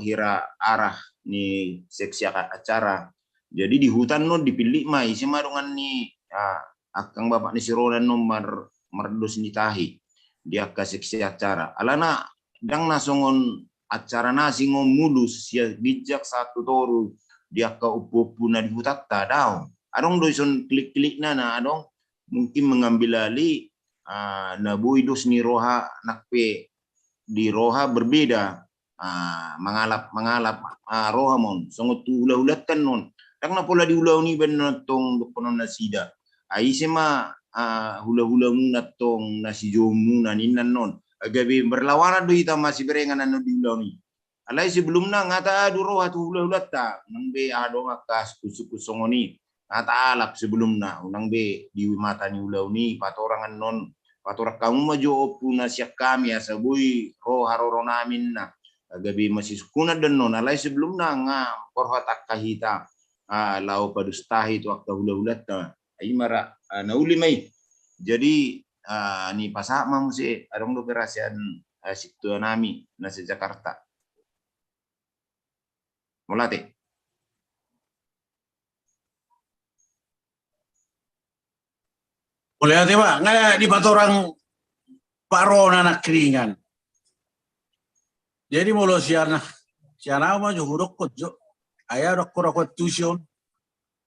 hira arah ni seksi acara jadi di hutan no dipilih mai sima dengan ni akang bapak ni sirolan no mardos ni tahi dia ka seksi acara alana dang nasongon acara nasi ngomulus ya bijak satu toru dia ka upu-upu na di hutatta daw adong doison klik-klik na adong mungkin mengambil alih nabuy dos ni roha nakpe di roha berbeda mengalap roha mon songot ulah-ulat kan non dang na pola diulau ni ben tong dokonon nasida ai sema hula-hula muna tong nasi jomu naninan non agabi berlawanan do ita masih berengan anu diulau ni alai sebelumna ngata adu roha tu hula-ulat ta nang be ado ngakas kusuku songoni ngata alap sebelumna unang be di mata ni ulau ni patorangan non patorak kamu maju opu nasiak kami asabui roha roronamin na agabi masih sukuna dan non alai sebelumna nga korhatak kahita lau padustahi tu akta hula-ulat ta ai mara nauli mai jadi ni pasama musi adong do perasian situ nami nasi Jakarta. Mulate. Boleh ate Pak, nggak di batorang parona nak keringan. Jadi mulu siana mah juhurok kojo. Ayah rokok tuition.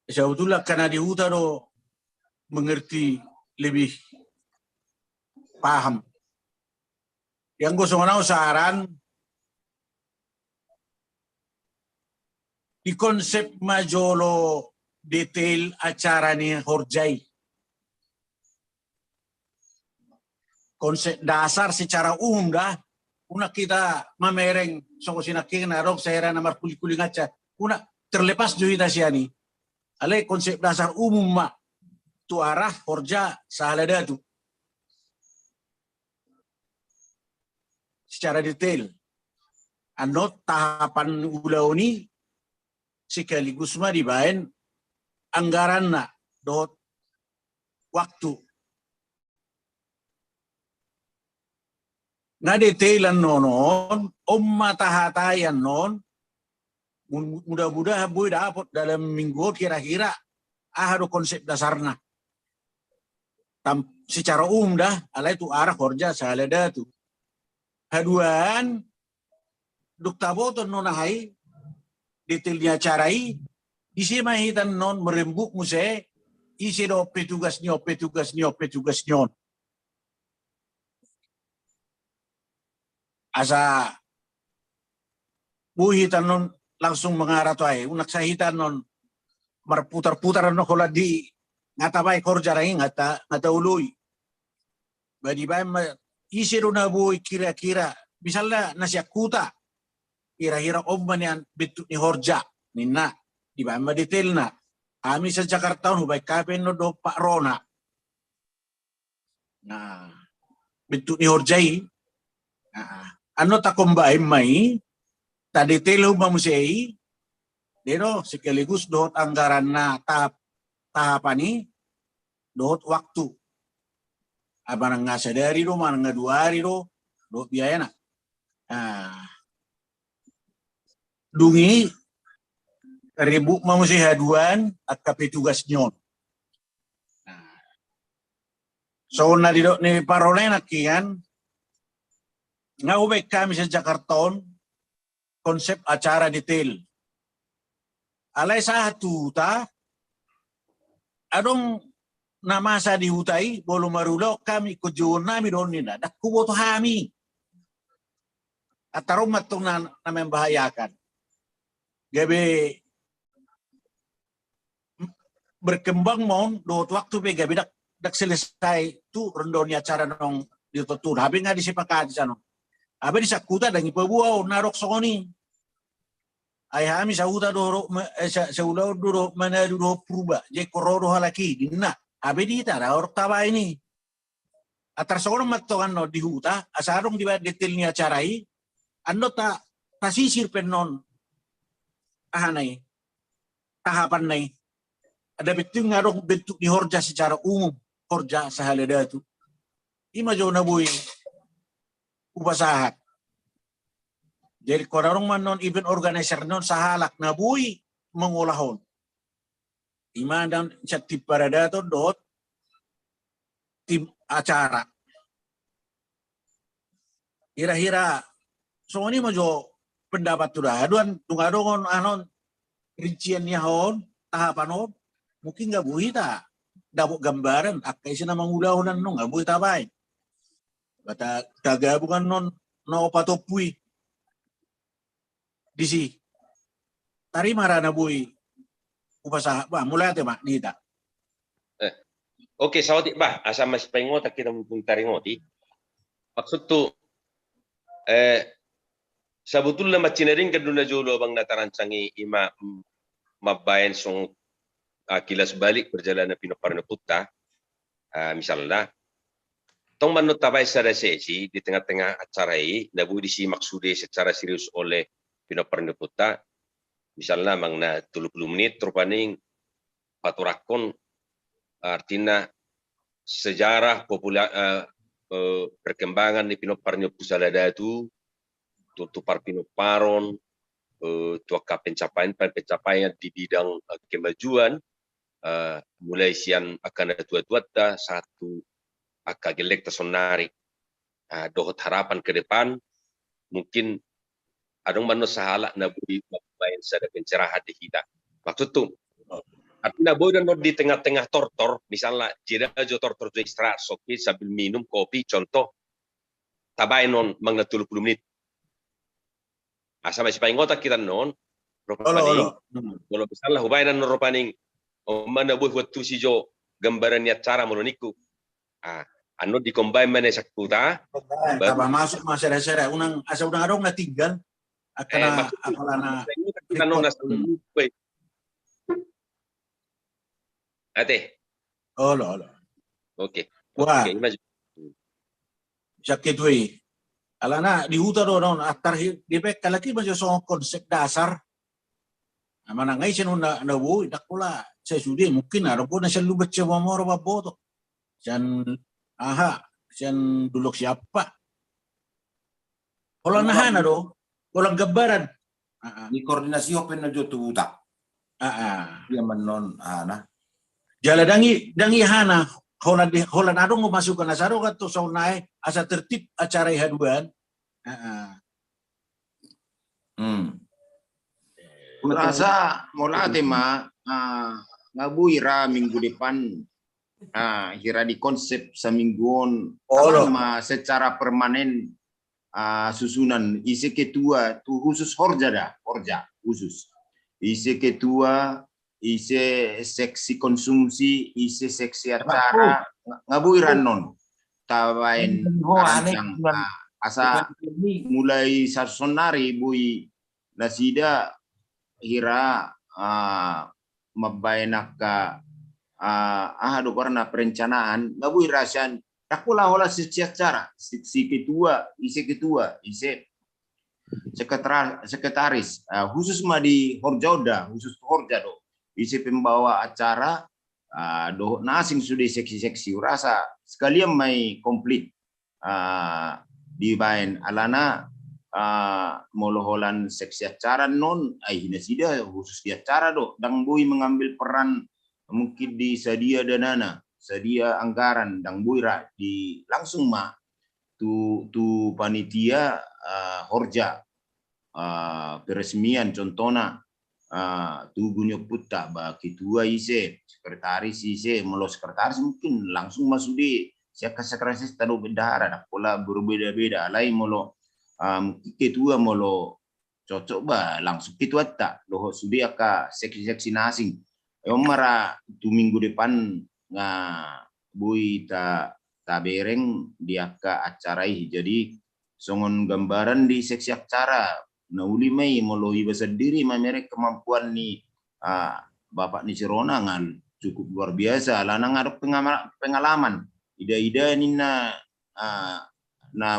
Sebetulnya karena di hutan do mengerti lebih paham. Yang gue sebenarnya saran di konsep majolo detail acara nih horjai. Konsep dasar secara umum dah. Una kita mamereng sokosina kena rok saya namar kuli-kuli ngaca. Una terlepas dari dasiani. Ale konsep dasar umum mak tu arah horja sahalada tu. Secara detail. Anot tahapan ulau ni sekaligus mah dibain anggaran na dot waktu. Nga detailan nonon, tahatayan non, mudah-mudahan boy dapat dalam minggu kira-kira ada konsep dasarnya. Secara umum dah, alai tu arah kerja salada tu. Haduan, dukta boton nonahai, detailnya carai, isi mahitan non merembuk muse, isi do petugas nyon. Asa buhitan non langsung mengarah tuh ay unak sahitan non berputar-putar no kola di ngata bay korja rai ngata ului badi bay isi na buhi kira-kira misalnya nasi akuta kira-kira omman yang betul ni horja ninna di bay detailna kami sa Jakarta no bay kapen no do Pak Rona nah betul ni horjai ano ta kumbahin may ta detail mamusei dero sekaligus dohot anggaran na tahapan ni dohot waktu abanang nga sadari do manang nga 2 hari do dohot biaya na dungi ribu mamusei haduan at kapetugas nyon so na di do ni parolay nakian nga ubay kami sa Jakarta konsep acara detail. Alay sa hatuta, adong namasa di hutai, bolo marulo kami kujuon nami doon nila. Nakubo to hami. At tarong matong na membahayakan. Gabi berkembang mon doot waktu be gabi dak selesai tu rendonya acara nong ditutur. Habi nga disipakati sa nong. Abi di sakuta dan ipabuaw narok soni. Ay hami sa uta doro sa ulaw doro mana doro pruba. Je kororo halaki dinna. Abi di tara orok taba ini. Atar seorang matokan no di huta asarong di detailnya acarai. Ando tasisir penon ahanay tahapan nay. Ada betul ngarong bentuk di horja secara umum horja sahalada tu. Ima jo na buy upasahat. Jadi korang man non event organizer non sahalak na buy mengolahon. Ima dan chatip parada to dot tim acara. Hira-hira so ini majo pendapat tu dah. Aduan tungadongon anon rincian hon tahapan hon mungkin nggak buhi ta dabok gambaran akai sina mangulahonan no nggak buhi tabay. Bata tagabukan non no patopui disi tari marana bui upasaha ba mulai ate mak nita Oke, sawati ba asa mas pengot kita mumpung taringoti maksud tu sebetulnya macinaring kaduna jolo bang natarancangi ima mabayan song kilas balik perjalanan Pinoparno Puta misalnya tong manut tabay sa sesi di tengah-tengah acara ini nabu disimak sudah secara serius oleh Pinoparno Puta misalnya mang na 30 menit rupaning paturakon artinya sejarah perkembangan di Pinoparnyo Pusalada itu, tutupar Pinoparon, tuaka pencapaian di bidang kemajuan, mulai sian akan ada tua-tua satu akan gelek tersonari, dohot harapan ke depan, mungkin adong mano sahala na bui mabayan sa pencerahan di kita. Maksud tu, artinya boleh di tengah-tengah tortor, misalnya jeda jo tortor jo istirahat soki sambil minum kopi, contoh tabain non mangna 30 menit. Asa masih paling ngotak kita non, ropaning, kalau misalnya hubainan non ropaning, mana buat waktu si jo gambaran niat cara mononiku, anu dikombine mana sakuta, Taba masuk masyarakat unang asa unang arong na tinggal akana apalana kita non nasa ate. Olo. Oke. Wah, Oke, maju. sakit we. Alana di hutan non atar di pek kalaki masih soal konsep dasar. Mana ngai sih nuna nabu dak pula saya sudah mungkin ada pun nasi lu baca mamor baboto. Dan duluk siapa? Kalau nahan ado, kalau gambaran. Di koordinasi open na jo tuuta. Dia menon ana. Jala dangi hana holan adong masuk ke nasaro kan to saunai asa tertib acara haduan. Rasa mola tema ngabuira minggu depan kira di konsep semingguan secara permanen susunan isi ketua tu khusus horja khusus isi ketua isi seksi konsumsi isi seksi acara ngabuiran non tawain yang asa mulai sarsonari bui nasida hira mabainaka do karena perencanaan ngabui rasian takula hola secara si ketua isi sekretaris khusus mah di Horjoda khusus Horja do isi pembawa acara do nasing sudah seksi-seksi rasa sekalian mai komplit di bain alana moloholan seksi acara non hinasida khusus di acara do dang bui mengambil peran mungkin di sedia danana sedia anggaran dang buira di langsung mah tu panitia Horja peresmian contohna tu gunyok putta ba ketua ise sekretaris ise melo sekretaris mungkin langsung masuk di sekretaris tado bendahara dak pola berbeda-beda lain melo ketua melo cocok ba langsung ketua tak doh sudi aka seksi-seksi nasing mara tu minggu depan bui ta bereng dia ka acarai jadi songon gambaran di seksi acara nauli mai moloi sendiri mereka kemampuan ni bapak ni Sirona ngan cukup luar biasa lanang ada pengalaman ida-ida ni na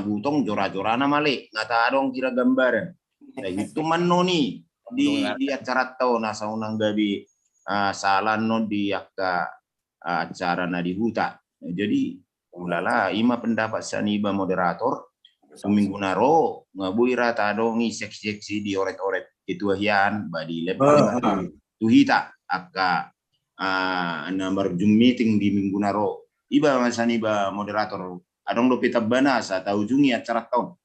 butong jora-jorana male ngata adong kira gambaran nah itu manoni di acara tau nasa unang gabi salan no di acara na di huta jadi ulala ima pendapat saniba moderator seminggu naro ngabui rata dongi seksi-seksi di oret-oret ketuahian badi lepas tuhita aka nomor Zoom meeting di minggu naro iba masaniba moderator adong do pita banas atau ujungi acara tahun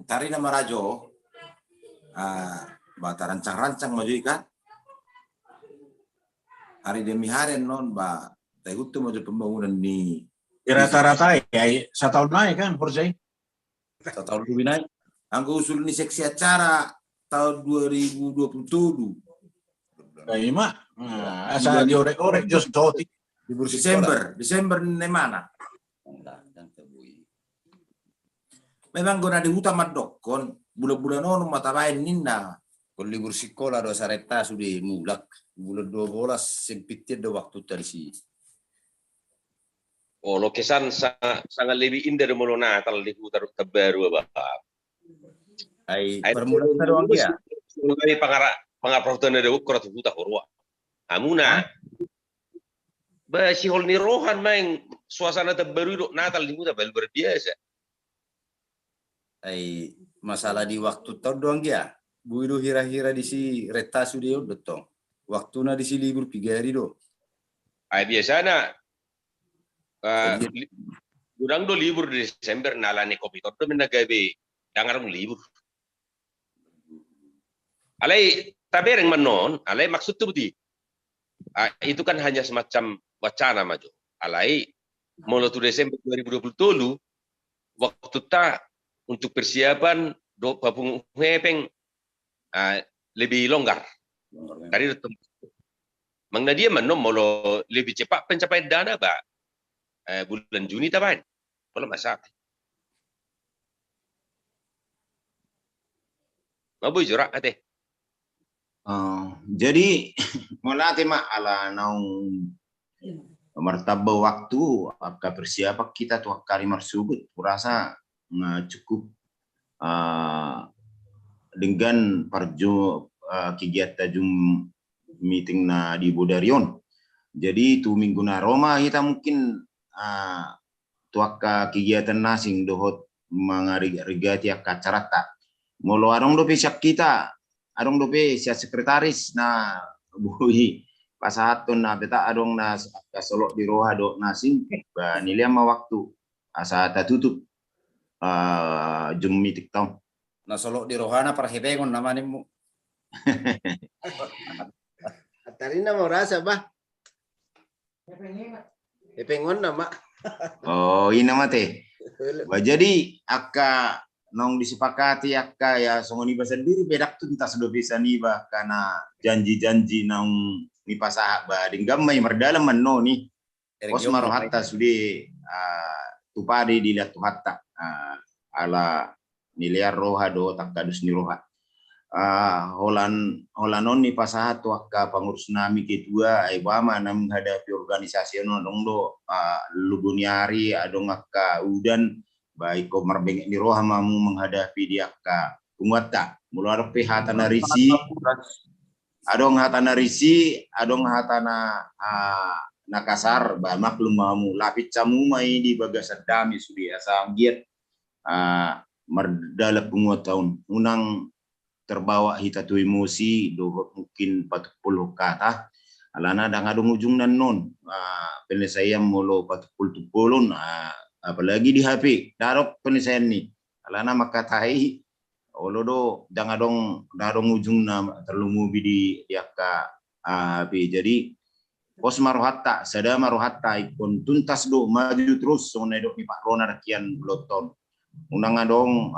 Tari nama rajo bata rancang-rancang maju ikan hari demi hari non ba tahu tu maju pembangunan ni rata-rata ya 1 tahun naik kan Horzai 1 tahun lebih naik anggo usul ni seksi acara tahun 2027 kayak mak asal diorek-orek jos doti Desember ni mana memang guna di hutan madokon bulan-bulan ono mata lain ninna Kalau libur sekolah do sareta sudah mulak bulan 12 sempitnya do waktu tadi sih. Oh, lukisan sangat lebih indah dari mulai Natal di hutan terbaru bapak. Ai permulaan doang dia. Mulai pengaprautan ada ukur atau buta korwa. Amuna. Ba si hol ni rohan main suasana terbaru dok Natal di muda luar biasa. Ai masalah di waktu tahun doang dia. Buido hira-hira di si reta sudah betul. Waktuna di si libur 3 hari do. Ay biasana Jadi, kurang do libur di Desember nalani kopi to menagabe dangar libur. Alai tabereng manon, alai maksud tu budi. Itu kan hanya semacam wacana maju. Alai mulai tu Desember 2020 waktu tak untuk persiapan do papung hepeng lebih longgar. Tadi mangna dia manom molo lebih cepat pencapaian dana ba bulan Juni taban. Kalau masak. Mabu jurak ate. Jadi mulai tema ala naung martaba waktu akka persiapan kita tuh kali marsubut kurasa cukup dengan kegiatan meeting na di Bodarion. Jadi tu minggu na Roma kita mungkin tuaka kegiatan nasing dohot mangariga tiak kacarata. Molo arong dope siak kita, arong dope siak sekretaris na bui pasahaton na beta adong na kasolok di roha do nasing ba nilai ma waktu asa tutup jum mitik tau. nasolok di rohana para hebengon namanya mo. Atarina mau rasa bah. Epengon nama. Oh, ini mate. Jadi akka nong disepakati akka ya songoni ba sendiri bedak tuntas do bisa niba karena janji-janji nong ni pasaha ba dinggam may mardalam manno ni. Pos marohatta sudi tupadi dilihat tu hatta ala niliar roha do takadus ni roha. Holanon ni pasahat wakka pengurus nami kedua ay bama nam menghadapi organisasi dong do lubuniari adong akka udan baik ko marbeng ni roha mamu menghadapi dia ka kumata mular hatana risi adong hatana risi adong hatana nakasar ba maklum mamu lapit camu mai di bagasan dami sudi asa giat merdalap penguat tahun unang terbawa hita tu emosi do mungkin 40 kata alana dang adong ujung nan non penyelesaian molo 40 polon apalagi di HP darok penyelesaian ni alana makatai olo do dang adong ujung na terlumu bidi yaka HP jadi pos marohatta sada marohatta ikon tuntas do maju terus sonai do ni Pak Rona rakian loton unang adong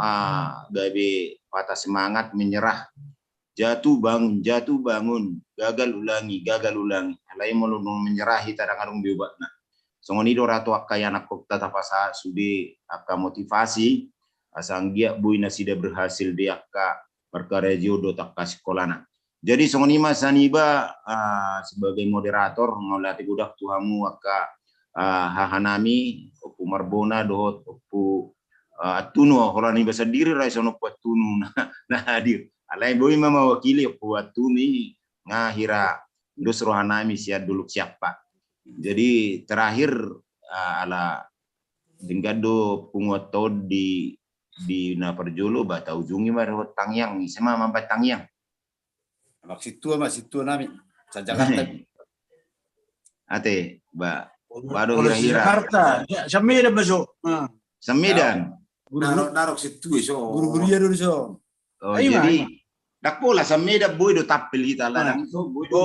gabe patah semangat menyerah jatuh bangun gagal ulangi alai molong menyerah kita kadang biubakna songoni do ratu akayana kokta tapasa sudi akka motivasi asanggia buina sida berhasil di akka perkara jodoh takka sekolana jadi songoni mas saniba sebagai moderator ngolati budak tuhamu akka hahanami opu marbona dohot opu tuno horani bahasa diri raisono kuat tunu nah hadir alai boy mama wakili kuat tuni ngahira dus rohanami siap dulu siapa jadi terakhir ala dinggado punguat tod di na perjolo bata ujungi baru tangyang sama mampat tangyang masih tua nami sa Jakarta ate ba baru hira-hira Jakarta sa Medan masuk sa Medan narok situ so. guru-guru ya dulu so. Oh, Ay, jadi dak pola sa Medan boy do tapel kita lah so boy do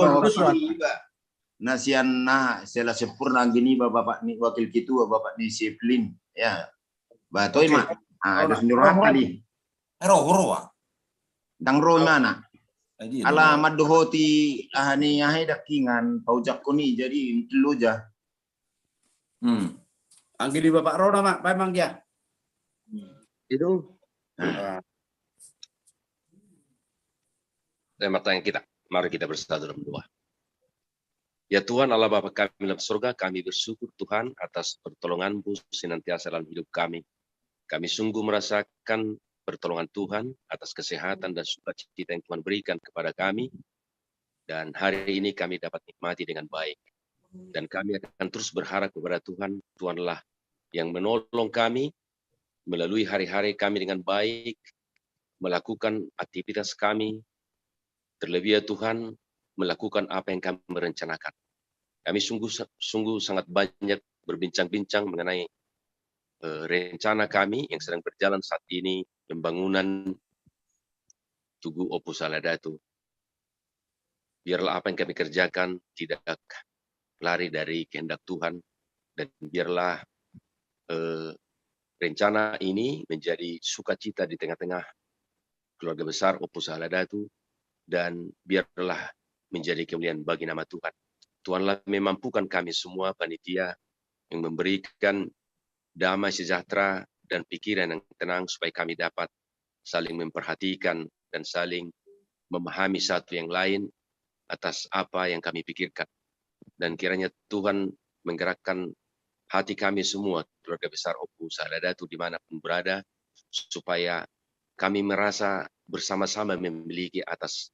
nasian na sela sempurna gini bapak ni wakil ketua bapak ni Seplin ya batoy ma ada senjurat tadi Roh. dang roy mana ala madohoti ahani ahe dakingan paujak ko ni jadi telu ja Anggi di Bapak Rona mak memang dia Itu Tema tanya kita. Mari kita bersatu dalam doa. Ya Tuhan Allah Bapa kami dalam surga, kami bersyukur Tuhan atas pertolongan-Mu senantiasa dalam hidup kami. Kami sungguh merasakan pertolongan Tuhan, atas kesehatan dan sukacita yang Tuhan berikan kepada kami. Dan hari ini kami dapat nikmati dengan baik. Dan kami akan terus berharap kepada Tuhan. Tuhanlah yang menolong kami melalui hari-hari kami dengan baik, melakukan aktivitas kami, terlebih ya Tuhan, melakukan apa yang kami merencanakan. Kami sungguh sangat banyak berbincang-bincang mengenai rencana kami yang sedang berjalan saat ini, pembangunan Tugu Opu Saladatu. Biarlah apa yang kami kerjakan tidak lari dari kehendak Tuhan, dan biarlah rencana ini menjadi sukacita di tengah-tengah keluarga besar Opu Saladatu, dan biarlah menjadi kemuliaan bagi nama Tuhan. Tuhanlah memampukan kami semua panitia yang memberikan damai sejahtera dan pikiran yang tenang supaya kami dapat saling memperhatikan dan saling memahami satu yang lain atas apa yang kami pikirkan. Dan kiranya Tuhan menggerakkan hati kami semua, keluarga besar Opu Saladatu dimanapun berada, supaya kami merasa bersama-sama memiliki atas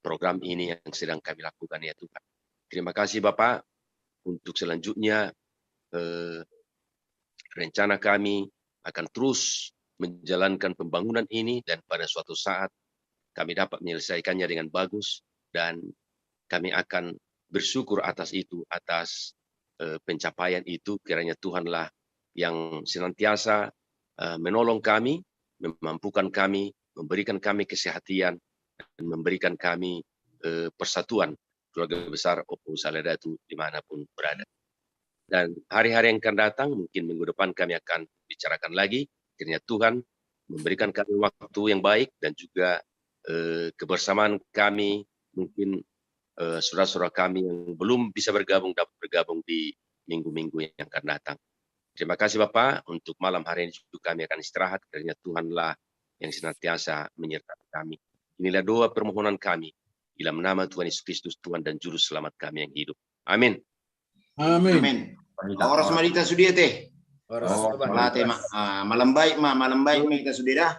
program ini yang sedang kami lakukan, ya Tuhan. Terima kasih Bapak. Untuk selanjutnya, rencana kami akan terus menjalankan pembangunan ini, dan pada suatu saat kami dapat menyelesaikannya dengan bagus, dan kami akan bersyukur atas itu, atas pencapaian itu. Kiranya Tuhanlah yang senantiasa menolong kami, memampukan kami, memberikan kami kesehatan, dan memberikan kami persatuan keluarga besar Opu Saladatu dimanapun berada. Dan hari-hari yang akan datang, mungkin minggu depan kami akan bicarakan lagi. Kiranya Tuhan memberikan kami waktu yang baik, dan juga kebersamaan kami, mungkin saudara-saudara kami yang belum bisa bergabung dapat bergabung di minggu-minggu yang akan datang. Terima kasih Bapak. Untuk malam hari ini juga kami akan istirahat, karena Tuhanlah yang senantiasa menyertai kami. Inilah doa permohonan kami dalam nama Tuhan Yesus Kristus, Tuhan dan Juru Selamat kami yang hidup. Amin. Amin. Amin. Oras malita sudia teh. Oras Malam baik kita sudah dah.